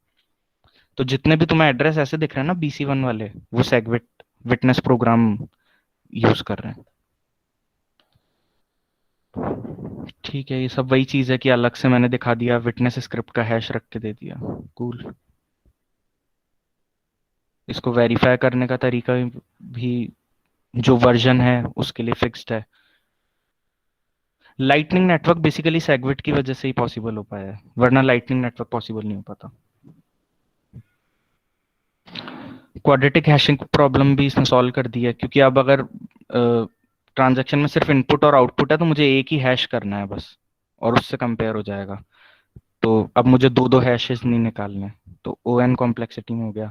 तो जितने भी तुम्हें एड्रेस ऐसे दिख रहे हैं ना BC1 वाले, वो सेगविट विटनेस प्रोग्राम यूज कर रहे हैं। ठीक है, ये सब वही चीज है कि अलग से मैंने दिखा दिया, विटनेस स्क्रिप्ट का हैश रख के दे दिया। कूल। इसको वेरीफाई करने का तरीका भी जो वर्जन है उसके लिए फिक्स्ड है। लाइटनिंग नेटवर्क बेसिकली सेगविट की वजह से ही पॉसिबल हो पाया है, वरना लाइटनिंग नेटवर्क पॉसिबल नहीं हो पाता। क्वाड्रेटिक हैशिंग प्रॉब्लम भी इसने सॉल्व कर दी है, क्योंकि अब अगर ट्रांजैक्शन में सिर्फ इनपुट और आउटपुट है तो मुझे एक ही हैश करना है बस, और उससे कंपेयर हो जाएगा। तो अब मुझे 2 हैशेस नहीं निकालने, तो ON कॉम्प्लेक्सिटी में हो गया।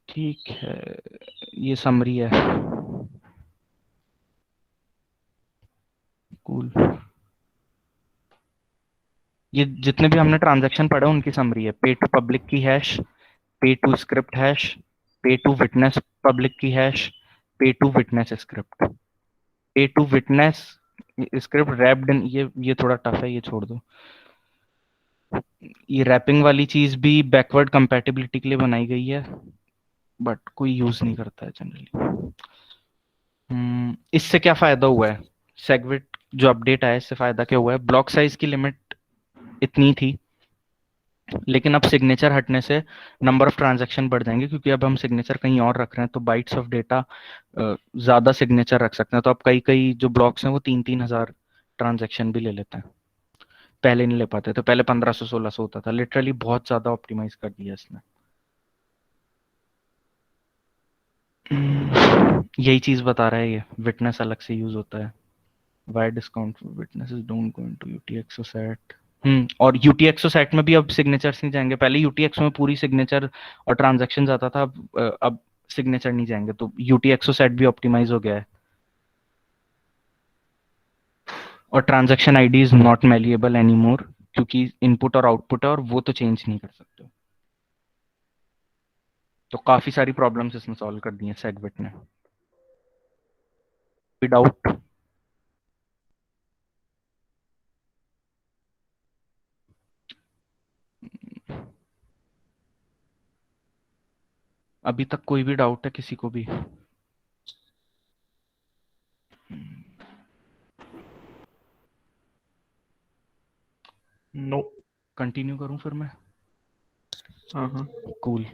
ठीक है, ये समरी है। कूल। ये जितने भी हमने ट्रांजैक्शन पढ़े उनकी समरी है। पे टू पब्लिक की हैश, पे टू स्क्रिप्ट हैश, पे टू विटनेस पब्लिक की हैश, पे टू विटनेस स्क्रिप्ट, पे to witness script wrapped in, ये थोड़ा टफ है, ये छोड़ दो। ये रैपिंग वाली चीज भी बैकवर्ड कंपैटिबिलिटी के लिए बनाई गई है, बट कोई यूज नहीं करता है जनरली। इससे क्या फायदा हुआ है? सेगविट जो अपडेट आया इससे फायदा क्या हुआ है? ब्लॉक साइज की लिमिट इतनी थी, लेकिन अब सिग्नेचर हटने से नंबर ऑफ ट्रांजैक्शन बढ़ जाएंगे, क्योंकि अब हम सिग्नेचर कहीं और रख रहे हैं, तो बाइट्स ऑफ डेटा ज्यादा सिग्नेचर रख सकते हैं। तो अब कई कई जो ब्लॉक्स हैं वो 3-3 हज़ार ट्रांजैक्शन भी ले लेते हैं। पहले नहीं ले पाते थे, पहले 1500-1600 होता था। लिटरली बहुत ज्यादा ऑप्टिमाइज कर दिया इसने। यही चीज बता रहा है ये, विटनेस अलग से यूज होता है। Why discount witnesses don't go into UTXO set. और UTXO सेट में भी अब सिग्नेचर्स नहीं जाएंगे। पहले UTXO में पूरी सिग्नेचर और ट्रांजैक्शन जाता था, अब सिग्नेचर नहीं जाएंगे। तो UTXO सेट भी ऑप्टिमाइज हो गया है। और transaction ID is not malleable any more, क्योंकि इनपुट और आउटपुट है और वो तो चेंज नहीं कर सकते। तो काफी सारी प्रॉब्लम्स इसने सॉल्व कर दी हैं सेगविट ने। विदाउट अभी तक कोई भी डाउट है किसी को भी? नो। कंटिन्यू करूं फिर मैं? हाँ। कूल।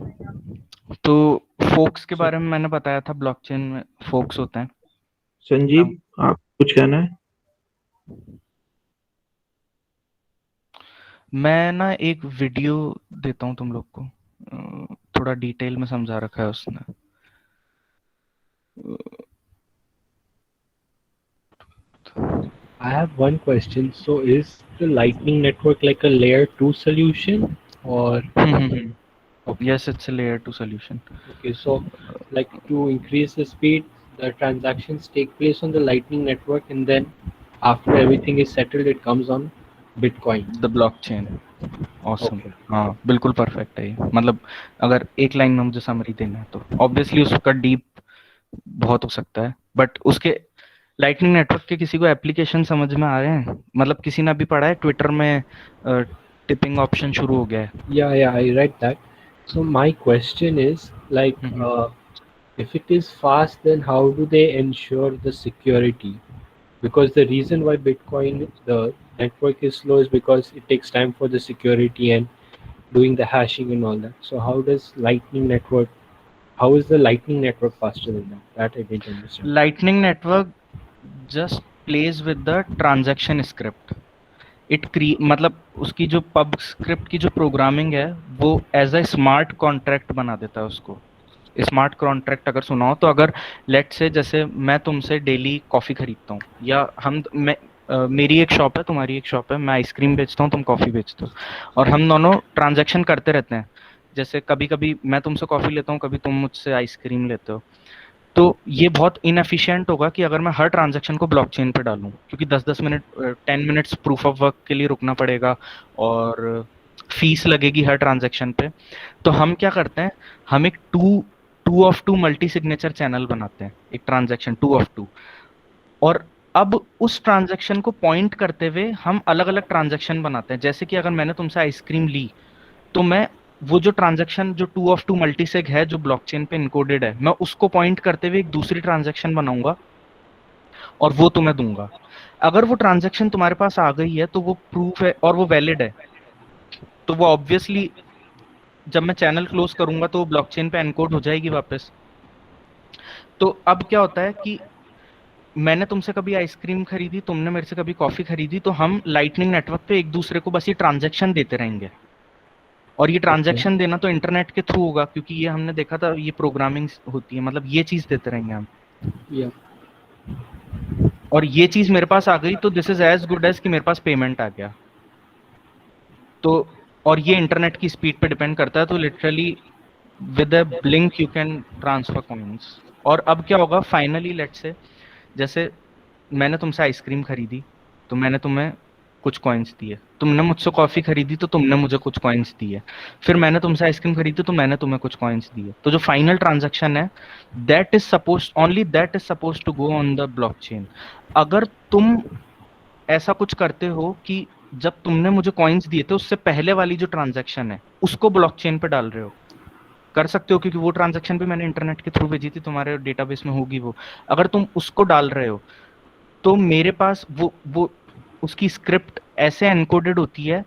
तो फोक्स के बारे में मैंने बताया था, ब्लॉकचेन में फोक्स होते हैं। संजीव, आप कुछ कहना है? मैं ना एक वीडियो देता हूँ तुम लोग को, थोड़ा डिटेल में समझा रखा है उसने। I have one question. So is the Lightning Network like a layer 2 solution or okay, Yes, it's a layer 2 solution. okay, so like to increase the speed, the transactions take place on the Lightning Network and then after everything is settled, it comes on Bitcoin. The blockchain. Awesome. Okay. हाँ बिल्कुल perfect है ये। मतलब अगर एक line में मुझे summary देना है तो ऑब्वियसली उसका डीप बहुत हो सकता है, बट उसके लाइटनिंग नेटवर्क के किसी को एप्लीकेशन समझ में आ रहे हैं? मतलब किसी ने अभी पढ़ा है ट्विटर में टिपिंग ऑप्शन शुरू हो गया है? Yeah, I read that. So my question is like, if it is fast, then how do they ensure the security? Because the reason why Bitcoin, the network is slow is because it takes time for the security and doing the hashing and all that. So how does Lightning Network, how is the Lightning Network faster than that? That I didn't understand. Lightning Network just plays with the transaction script. मतलब उसकी जो pub script की जो programming है वो as a smart contract बना देता है उसको। स्मार्ट कॉन्ट्रैक्ट अगर सुना हो तो अगर लेट से जैसे मैं तुमसे डेली कॉफ़ी खरीदता हूँ, या मेरी एक शॉप है, तुम्हारी एक शॉप है, मैं आइसक्रीम बेचता हूँ, तुम कॉफ़ी बेचते हो, और हम दोनों ट्रांजैक्शन करते रहते हैं। जैसे कभी कभी मैं तुमसे कॉफ़ी लेता हूँ, कभी तुम मुझसे आइसक्रीम लेते हो, तो ये बहुत इनएफिशिएंट होगा कि अगर मैं हर ट्रांजैक्शन को ब्लॉकचेन पे डालूं, क्योंकि 10-10 minute 10 minutes proof of work के लिए रुकना पड़ेगा और फीस लगेगी हर ट्रांजैक्शन पे। तो हम क्या करते हैं, हम एक two of two multi signature channel बनाते हैं, एक ट्रांजैक्शन 2 ऑफ 2, और अब उस ट्रांजैक्शन को पॉइंट करते हुए हम अलग अलग ट्रांजैक्शन बनाते हैं। जैसे कि अगर मैंने तुमसे आइसक्रीम ली, तो मैं वो जो ट्रांजैक्शन जो 2 ऑफ 2 मल्टीसिग है जो ब्लॉकचेन पे इनकोडेड है, मैं उसको पॉइंट करते हुए एक दूसरी ट्रांजैक्शन बनाऊंगा और वो तुम्हें दूंगा। अगर वो ट्रांजैक्शन तुम्हारे पास आ गई है तो वो प्रूफ है और वो वैलिड है, तो वो ऑब्वियसली जब मैं चैनल क्लोज करूंगा तो ब्लॉकचेन पे एनकोड हो जाएगी वापस। तो अब क्या होता है कि मैंने तुमसे कभी आइसक्रीम खरीदी, तुमने मेरे से कभी कॉफी खरीदी, तो हम लाइटनिंग नेटवर्क पे एक दूसरे को बस ये ट्रांजैक्शन देते रहेंगे। और ये ट्रांजैक्शन देना तो इंटरनेट के थ्रू होगा, क्योंकि ये हमने देखा था ये प्रोग्रामिंग होती है, मतलब ये चीज देते रहेंगे हम। Yeah. और ये चीज मेरे पास आ गई तो this is as good as कि मेरे पास पेमेंट आ गया। तो और ये इंटरनेट की स्पीड पे डिपेंड करता है, तो literally with a blink you can transfer coins. और अब क्या होगा फाइनली, लेट्स से जैसे मैंने तुमसे आइसक्रीम खरीदी तो मैंने तुम्हें कुछ कॉइन्स दिए, तुमने मुझसे कॉफी खरीदी तो तुमने मुझे कुछ कॉइन्स दिए, फिर मैंने तुमसे आइसक्रीम खरीदी तो मैंने तुम्हें कुछ कॉइन्स दिए। तो जो फाइनल ट्रांजैक्शन है that is supposed to go on the blockchain. अगर तुम ऐसा कुछ करते हो कि जब तुमने मुझे कॉइन्स दिए थे उससे पहले वाली जो ट्रांजैक्शन है उसको ब्लॉकचेन पे डाल रहे हो, कर सकते हो, क्योंकि वो ट्रांजैक्शन भी मैंने इंटरनेट के थ्रू भेजी थी, तुम्हारे डेटाबेस में होगी वो। अगर तुम उसको डाल रहे हो तो मेरे पास वो उसकी स्क्रिप्ट ऐसे एनकोडेड होती है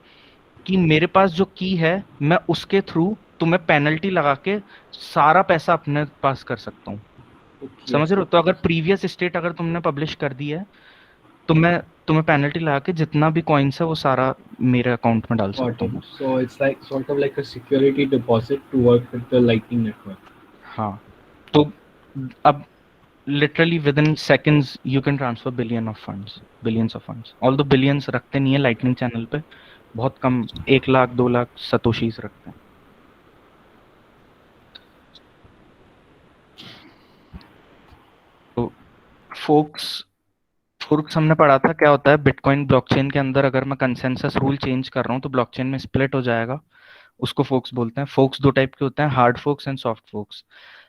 कि मेरे पास जो की है मैं उसके थ्रू तुम्हें पेनल्टी लगा के सारा पैसा अपने पास कर सकता हूँ। समझ रहे हो? तो अगर प्रीवियस स्टेट अगर तुमने पब्लिश कर दी है तो मैं तुम्हें पेनल्टी लगा के जितना भी कॉइन्स है वो सारा मेरे अकाउंट में डाल सकता हूँ। So it's like sort of like a security deposit to work with the Lightning Network. हाँ, तो अब literally within seconds you can transfer billions of funds। although billions रखते नहीं है लाइटनिंग चैनल पे, बहुत कम, 1 लाख 2 लाख सतोशीज रखते हैं। तो फोर्क्स हमने पढ़ा था क्या होता है। बिटकॉइन ब्लॉकचेन के अंदर अगर मैं कंसेंसस रूल चेंज कर रहा हूँ तो ब्लॉकचेन में स्प्लिट हो जाएगा, उसको फोर्क्स बोलते हैं। फोर्क्स 2 टाइप के होते हैं, hard forks and soft forks.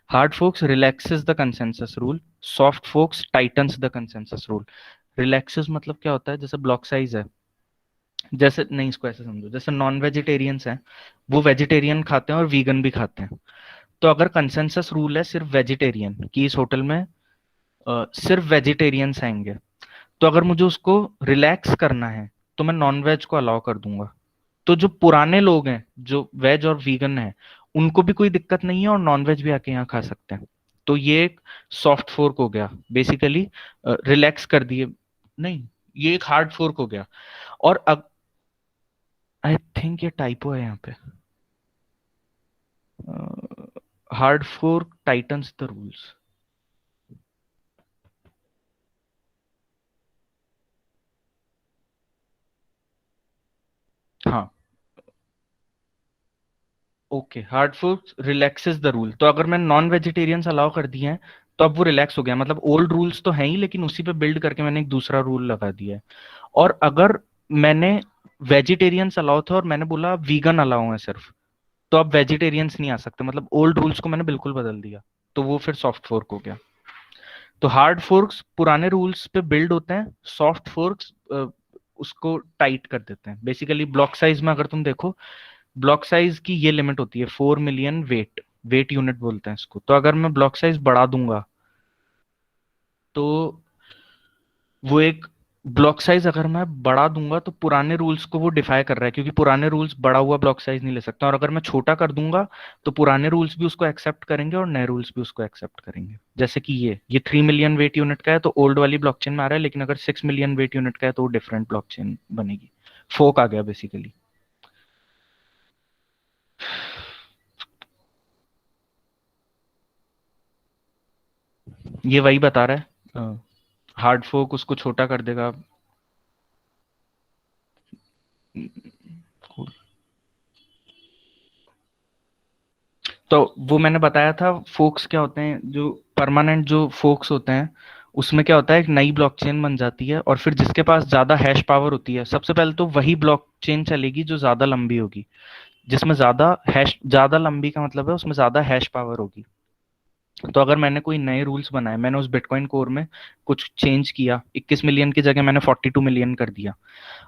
Hard forks relaxes the consensus rule, soft forks titans the consensus rule. Relaxes मतलब क्या होता है, जैसे ब्लॉक साइज है, जैसे नहीं, इसको ऐसे समझो, जैसे नॉन वेजिटेरियंस हैं वो वेजिटेरियन खाते हैं और वीगन भी खाते हैं। तो अगर कंसेंसस रूल है सिर्फ वेजिटेरियन कि इस होटल में सिर्फ वेजिटेरियंस आएंगे, तो अगर मुझे उसको रिलैक्स करना है तो मैं नॉन वेज को अलाउ कर दूंगा। तो जो पुराने लोग हैं जो वेज और वीगन हैं उनको भी कोई दिक्कत नहीं है और नॉन वेज भी आके यहाँ खा सकते हैं। तो ये एक सॉफ्ट फोर्क हो गया बेसिकली, रिलैक्स कर दिए। नहीं, ये एक हार्ड फोर्क हो गया। और अब आई थिंक ये टाइपो है यहाँ पे, hard fork tightens the rules. हाँ okay, hard fork relaxes the rule. तो अगर मैं नॉन वेजिटेरियंस अलाउ कर दिए हैं तो अब वो रिलैक्स हो गया, मतलब ओल्ड रूल्स तो हैं ही लेकिन उसी पे बिल्ड करके मैंने एक दूसरा रूल लगा दिया है। और अगर मैंने वेजिटेरियंस अलाउ थे और मैंने बोला वीगन अलाउ है सिर्फ, तो अब वेजिटेरियंस नहीं आ सकते, मतलब ओल्ड रूल्स को मैंने बिल्कुल बदल दिया, तो वो फिर सॉफ्ट फोर्क हो गया। तो हार्ड फोर्क्स पुराने रूल्स पे बिल्ड होते हैं, सॉफ्ट फोर्क्स उसको टाइट कर देते हैं। बेसिकली ब्लॉक साइज में अगर तुम देखो, ब्लॉक साइज की ये लिमिट होती है 4 मिलियन वेट यूनिट बोलते हैं इसको। तो अगर मैं ब्लॉक साइज बढ़ा दूंगा तो वो एक ब्लॉक साइज अगर मैं बढ़ा दूंगा तो पुराने रूल्स को वो डिफाई कर रहा है, क्योंकि पुराने रूल्स बड़ा हुआ ब्लॉक साइज नहीं ले सकता। और अगर मैं छोटा कर दूंगा तो पुराने रूल्स भी उसको एक्सेप्ट करेंगे और नए रूल्स भी उसको एक्सेप्ट करेंगे। जैसे कि ये 3 मिलियन वेट यूनिट का है तो ओल्ड वाली ब्लॉकचेन में आ रहा है, लेकिन अगर 6 मिलियन वेट यूनिट का है तो वो डिफरेंट ब्लॉकचेन बनेगी। फोक आ गया बेसिकली। ये वही बता रहा है, हार्ड फोक उसको छोटा कर देगा। तो वो मैंने बताया था फोक्स क्या होते हैं, जो परमानेंट जो फोक्स होते हैं उसमें क्या होता है, एक नई ब्लॉकचेन बन जाती है और फिर जिसके पास ज्यादा हैश पावर होती है, सबसे पहले तो वही ब्लॉकचेन चलेगी जो ज्यादा लंबी होगी, जिसमें ज्यादा लंबी का मतलब है उसमें ज्यादा हैश पावर होगी। तो अगर मैंने कोई नए रूल्स बनाए, मैंने उस बिटकॉइन कोर में कुछ चेंज किया, 21 मिलियन की जगह मैंने 42 मिलियन कर दिया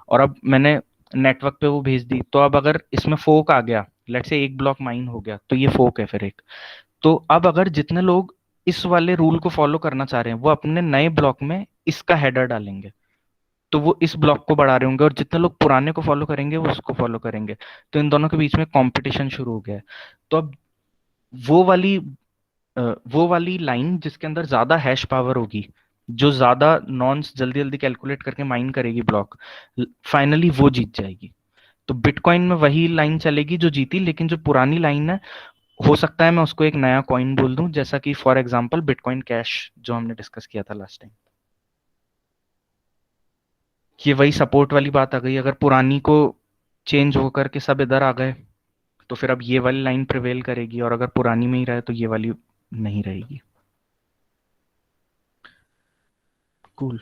और अब मैंने नेटवर्क पे वो भेज दी, तो अब अगर इसमें फोक आ गया, लेट्स से एक ब्लॉक माइन हो गया, तो ये फोक है फिर एक। तो अब अगर जितने लोग इस वाले रूल को फॉलो करना चाह रहे हैं वो अपने नए ब्लॉक में इसका हेडर डालेंगे, तो वो इस ब्लॉक को बढ़ा रहे होंगे, और जितने लोग पुराने को फॉलो करेंगे वो उसको फॉलो करेंगे। तो इन दोनों के बीच में कंपटीशन शुरू हो गया है। तो अब वो वाली वो वाली लाइन जिसके अंदर ज्यादा हैश पावर होगी, जो ज्यादा नॉन्स जल्दी जल्दी कैलकुलेट करके माइन करेगी ब्लॉक, फाइनली वो जीत जाएगी। तो बिटकॉइन में वही लाइन चलेगी जो जीती, लेकिन जो पुरानी लाइन है हो सकता है मैं उसको एक नया कॉइन बोल दूं, जैसा कि फॉर एग्जांपल बिटकॉइन कैश जो हमने डिस्कस किया था लास्ट टाइम। ये वही सपोर्ट वाली बात आ गई, अगर पुरानी को चेंज होकर के सब इधर आ गए तो फिर अब ये वाली लाइन प्रिवेल करेगी, और अगर पुरानी में ही रहे तो ये वाली नहीं रहेगी। कूल,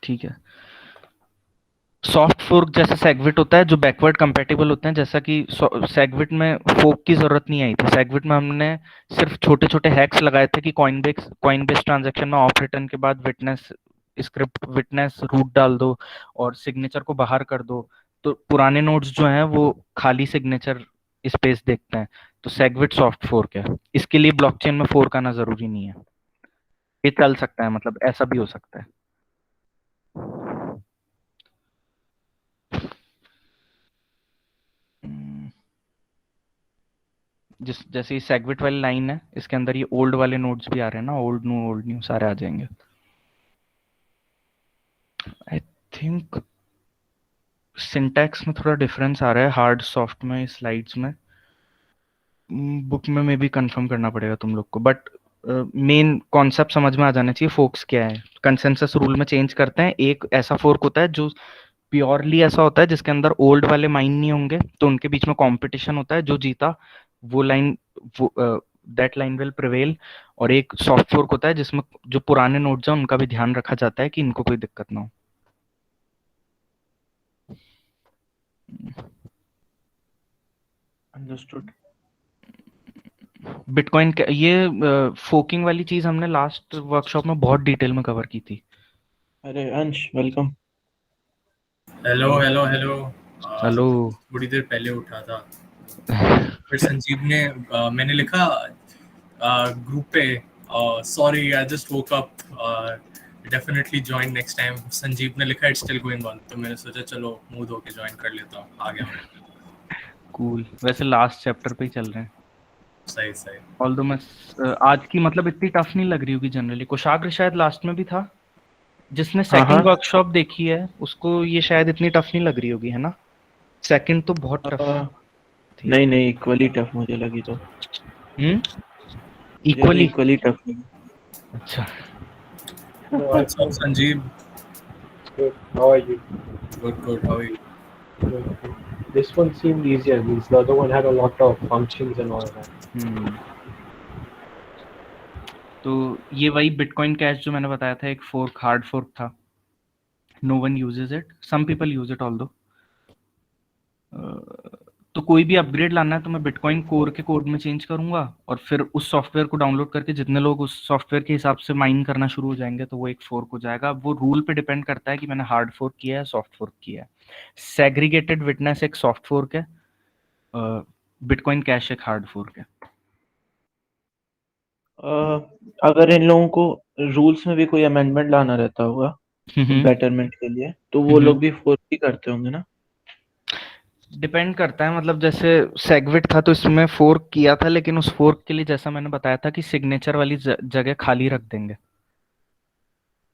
ठीक है। सॉफ्ट फोर्क जैसे सेगविट होता है जो बैकवर्ड कंपेटेबल होते हैं, जैसा कि सेगविट में फोक की जरूरत नहीं आई थी। सेगविट में हमने सिर्फ छोटे छोटे हैक्स लगाए थे कि कॉइनबेस ट्रांजैक्शन में ऑफ रिटर्न के बाद विटनेस रूट डाल दो और सिग्नेचर को बाहर कर दो, तो पुराने नोड्स जो हैं वो खाली सिग्नेचर स्पेस देखते हैं। तो सेगविट सॉफ्ट फोर्क है, इसके लिए ब्लॉकचेन में फोर्क आना जरूरी नहीं है, ये चल सकता है, मतलब ऐसा भी हो सकता है। जैसे ये सेगविट वाली लाइन है, इसके अंदर ये ओल्ड वाले नोड्स भी आ रहे हैं ना, ओल्ड न्यू सारे आ जाएंगे। आई थिंक सिंटैक्स में थोड़ा डिफरेंस आ रहा है हार्ड सॉफ्ट में, स्लाइड्स में, बुक में मे भी कंफर्म करना पड़ेगा तुम लोग को, बट मेन कॉन्सेप्ट समझ में आ जाना चाहिए। फोर्क्स क्या है, कंसेंसस रूल में चेंज करते हैं। एक ऐसा फोर्क होता है जो प्योरली ऐसा होता है जिसके अंदर ओल्ड वाले माइन नहीं होंगे, तो उनके बीच में कंपटीशन होता है, जो जीता वो लाइन, वो दैट लाइन विल प्रिवेल। और एक सॉफ्ट फोर्क होता है जिसमें जो पुराने नोड्स हैं उनका भी ध्यान रखा जाता है कि इनको कोई दिक्कत ना हो। अंडरस्टूड। बिटकॉइन ये फोकिंग वाली चीज हमने लास्ट वर्कशॉप में बहुत डिटेल में कवर की थी। अरे अंश welcome. Hello hello hello hello. थोड़ी देर पहले उठा था, फिर संजीव ने मैंने लिखा ग्रुप पे, sorry I just woke up, definitely join next time. Sanjeev ने लिखा इट्स स्टिल गोइंग ऑन, तो मैंने सोचा चलो मुंह धो के ज्वाइन कर लेता हूँ, आ गया मैं। कूल। वैसे लास्ट चैप्टर पे ही चल रहे हैं। सही सही। ऑल्दो मैं आज की मतलब इतनी टफ नहीं लग रही होगी जनरली। कुशाग्र शायद लास्ट में भी था। जिसने हाँ हाँ सेकंड वर्कशॉप देखी है उसको ये शायद इतनी टफ नहीं लग रही होगी, है ना? सेकंड तो बहुत टफ थी। नहीं नहीं, इक्वली टफ मुझे लगी तो। मुझे तो इक्वली। इक्वली टफ लगी। अच्छा। No, I What's up, think Sanjeev? good. How are you? Good, good. How are you? Good, good. This one seemed easier. Means the other one had a lot of functions and all that. तो ये वही bitcoin cash जो मैंने बताया था, एक fork, hard fork था। No one uses it, some people use it although. तो कोई भी अपग्रेड लाना है तो मैं बिटकॉइन कोर के कोड में चेंज करूंगा और फिर उस सॉफ्टवेयर को डाउनलोड करके जितने लोग उस सॉफ्टवेयर के हिसाब से माइन करना शुरू हो जाएंगे तो वो एक फोर्क हो जाएगा। वो रूल पे डिपेंड करता है कि मैंने हार्ड फोर्क किया है, सॉफ्ट फोर्क किया है। सेग्रीगेटेड विटनेस एक सॉफ्ट फोर्क है, बिटकॉइन कैश एक हार्ड फोर्क है। अगर इन लोगों को रूल्स में भी कोई अमेंडमेंट लाना रहता होगा बेटरमेंट के लिए, तो वो लोग भी फोर्क ही करते होंगे ना? डिपेंड करता है, मतलब जैसे सेगविट था तो इसमें फोर्क किया था, लेकिन उस फोर्क के लिए जैसा मैंने बताया था कि सिग्नेचर वाली जगह खाली रख देंगे।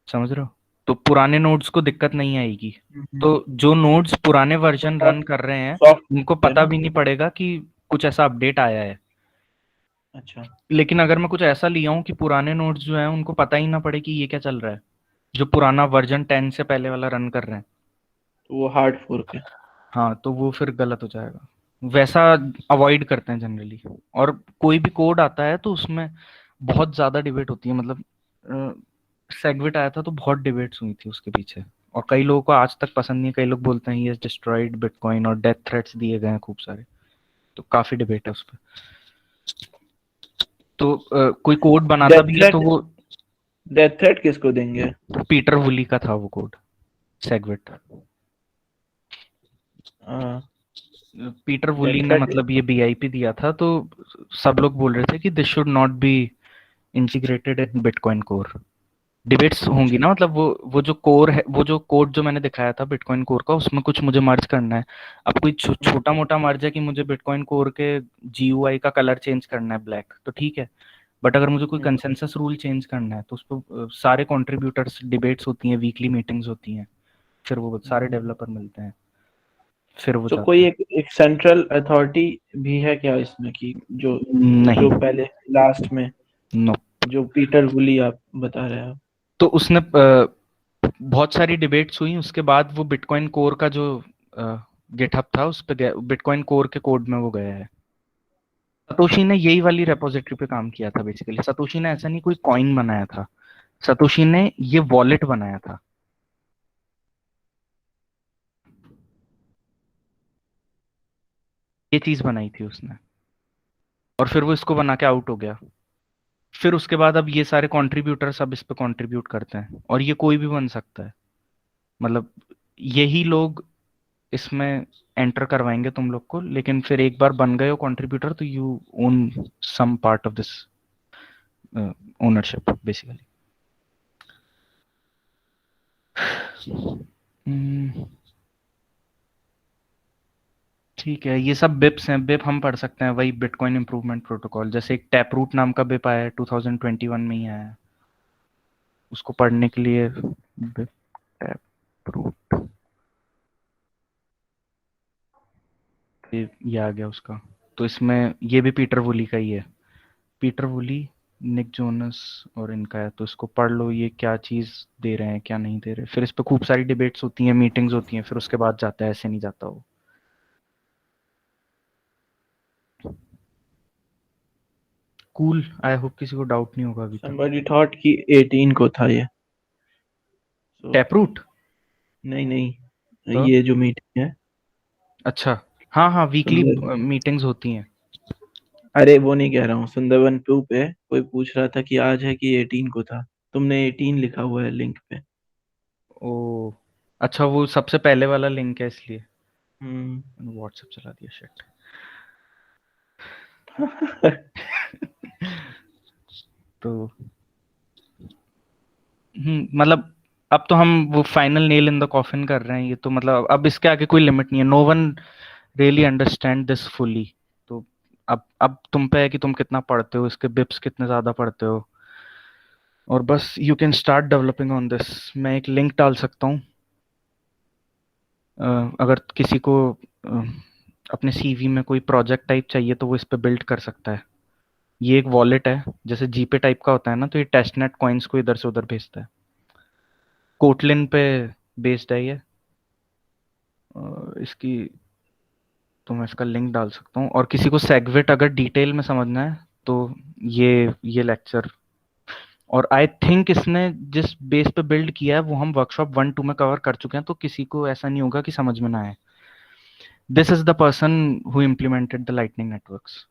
समझ रहे हो? तो पुराने नोड्स को दिक्कत नहीं आएगी। तो जो नोड्स पुराने वर्जन रन कर रहे हैं सॉफ्ट उनको है पता ना? भी नहीं पड़ेगा कि कुछ ऐसा अपडेट आया है। अच्छा, लेकिन अगर मैं कुछ ऐसा लिया हूँ कि पुराने नोड्स जो हैं उनको पता ही ना पड़े कि ये क्या चल रहा है, जो पुराना वर्जन 10 से पहले वाला रन कर रहे हैं, तो वो हार्ड फोर्क है। हाँ, तो वो फिर गलत हो जाएगा। वैसा अवॉइड करते हैं जनरली। और कोई भी कोड आता है तो उसमें बहुत ज्यादा डिबेट होती है। मतलब सेगविट आया था तो बहुत डिबेट्स हुई थी उसके पीछे, और कई लोगों को आज तक पसंद नहीं है। कई लोग बोलते हैं ये डिस्ट्रॉयड बिटकॉइन, और डेथ थ्रेट्स दिए गए हैं खूब सारे। तो काफी डिबेट है उस पर। तो कोई कोड बनाता भी है तो वो डेथ थ्रेट किसको देंगे? पीटर वुली का था वो code, SegWit. Peter woolly death ने थ्रेट मतलब ये बीआईपी दिया था, तो सब लोग बोल रहे थे कि this should not be integrated in bitcoin core. Debates होंगी ना, मतलब वो जो कोर है, वो जो कोड जो मैंने दिखाया था बिटकॉइन कोर का, उसमें कुछ मुझे मर्ज करना है। अब कोई छोटा मोटा मर्ज है कि मुझे बिटकॉइन कोर के जीयूआई का कलर चेंज करना है ब्लैक, तो ठीक है। बट अगर मुझे कोई कंसेंसस रूल चेंज करना है तो उस पर सारे कंट्रीब्यूटर्स, डिबेट्स होती हैं, वीकली मीटिंग्स होती हैं, फिर वो सारे डेवलपर मिलते हैं, फिर वो तो जाते कोई हैं। एक सेंट्रल अथॉरिटी भी है क्या इसमें, कि जो नहीं। जो पहले लास्ट में नो। जो पीटर वुली आप बता रहे हो? तो उसने बहुत सारी डिबेट्स हुई, उसके बाद वो बिटकॉइन कोर का जो गिटहब था उस पे बिटकॉइन कोर के कोड में वो गया है। सतोशी ने यही वाली रेपोजिटरी पे काम किया था बेसिकली। सतोशी ने ऐसा नहीं कोई कॉइन बनाया था, सतोशी ने ये वॉलेट बनाया था। ये चीज बनाई थी उसने, और फिर वो इसको बना के आउट हो गया। फिर उसके बाद अब ये सारे कंट्रीब्यूटर सब इस पे कंट्रीब्यूट करते हैं, और ये कोई भी बन सकता है। मतलब यही लोग इसमें एंटर करवाएंगे तुम लोग को, लेकिन फिर एक बार बन गए हो कंट्रीब्यूटर तो you own some part of this ownership basically. ठीक है, ये सब बिप्स हैं। बिप हम पढ़ सकते हैं, वही बिटकॉइन इम्प्रूवमेंट प्रोटोकॉल। जैसे एक टैपरूट नाम का बिप आया है, 2021 में ही आया है। उसको पढ़ने के लिए बिप टैपरूट, ये आ गया उसका। तो इसमें ये भी पीटर वुली का ही है। पीटर वुली, निक जोनस और इनका है। तो इसको पढ़ लो, ये क्या चीज़ दे रहे हैं क्या नहीं दे रहे। फिर इस पे खूब सारी डिबेट्स होती हैं, मीटिंग्स होती हैं, फिर उसके बाद जाता है, ऐसे नहीं जाता वो। कूल। आई होप किसी को डाउट नहीं होगा अभी तक। somebody thought कि 18 को था ये। So, taproot. नहीं नहीं, तो ये जो मीटिंग है। अच्छा, हाँ हाँ, वीकली सुंदर, मीटिंग्स होती हैं। अरे वो नहीं कह रहा हूँ, सुंदरवन 2 पे कोई पूछ रहा था कि आज है कि 18 को था। तुमने 18 लिखा हुआ है लिंक पे। ओ, अच्छा, वो सबसे पहले वाला लिंक है इसलिए हम्म। व्हाट्सएप चला दिया। शिट। तो मतलब अब तो हम वो final nail in the coffin कर रहे हैं, ये तो मतलब अब इसके आगे कोई लिमिट नहीं है। No one really understand this fully. तो अब तुम पे है कि तुम कितना पढ़ते हो, इसके बिप्स कितने ज़्यादा पढ़ते हो, और बस you can start developing on this. मैं एक लिंक डाल सकता हूँ, अगर किसी को अपने सीवी में कोई प्रोजेक्ट टाइप चाहिए तो वो इस पे बिल्ड कर सकता है। ये एक वॉलेट है, जैसे जीपे टाइप का होता है ना, तो ये टेस्टनेट कॉइन्स को इधर से उधर भेजता है। कोटलिन पे बेस्ड है ये। इसकी तो मैं इसका लिंक डाल सकता हूँ, और किसी को सेगविट अगर डिटेल में समझना है तो ये लेक्चर, और आई थिंक इसने जिस बेस पे बिल्ड किया है वो हम वर्कशॉप 1-2 में कवर कर चुके हैं, तो किसी को ऐसा नहीं होगा कि समझ में ना आए। This is the person who implemented the lightning networks,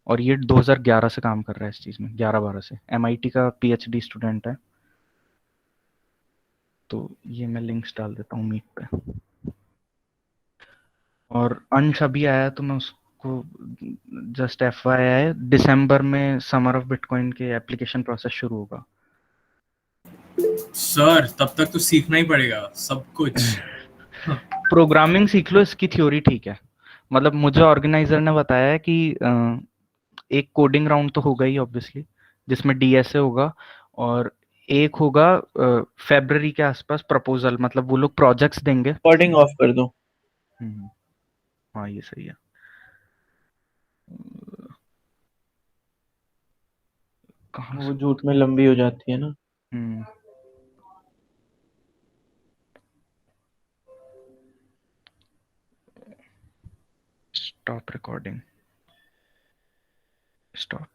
और ये 2011 से काम कर रहा है इस चीज़ में, 11-12 से। MIT का PhD स्टूडेंट है। तो ये मैं लिंक्स डाल देता हूँ मीट पे। और अंश अभी आया तो मैं उसको जस्ट FYI, दिसंबर में समर ऑफ बिटकॉइन के एप्लीकेशन प्रोसेस शुरू होगा। सर तब तक तो सीखना ही पड़ेगा सब कुछ। प्रोग्रामिंग सीख लो, इसकी थ्योरी ठीक है। मतलब मुझे ऑर्गेनाइजर ने बताया है कि एक कोडिंग राउंड तो होगा ही ऑब्वियसली, जिसमें DSA होगा, और एक होगा फरवरी के आसपास प्रपोजल, मतलब वो लोग प्रोजेक्ट्स देंगे। रिकॉर्डिंग ऑफ कर दो। हाँ ये सही है। कहाँ वो से? झूठ में लंबी हो जाती है ना। Stop recording, stop.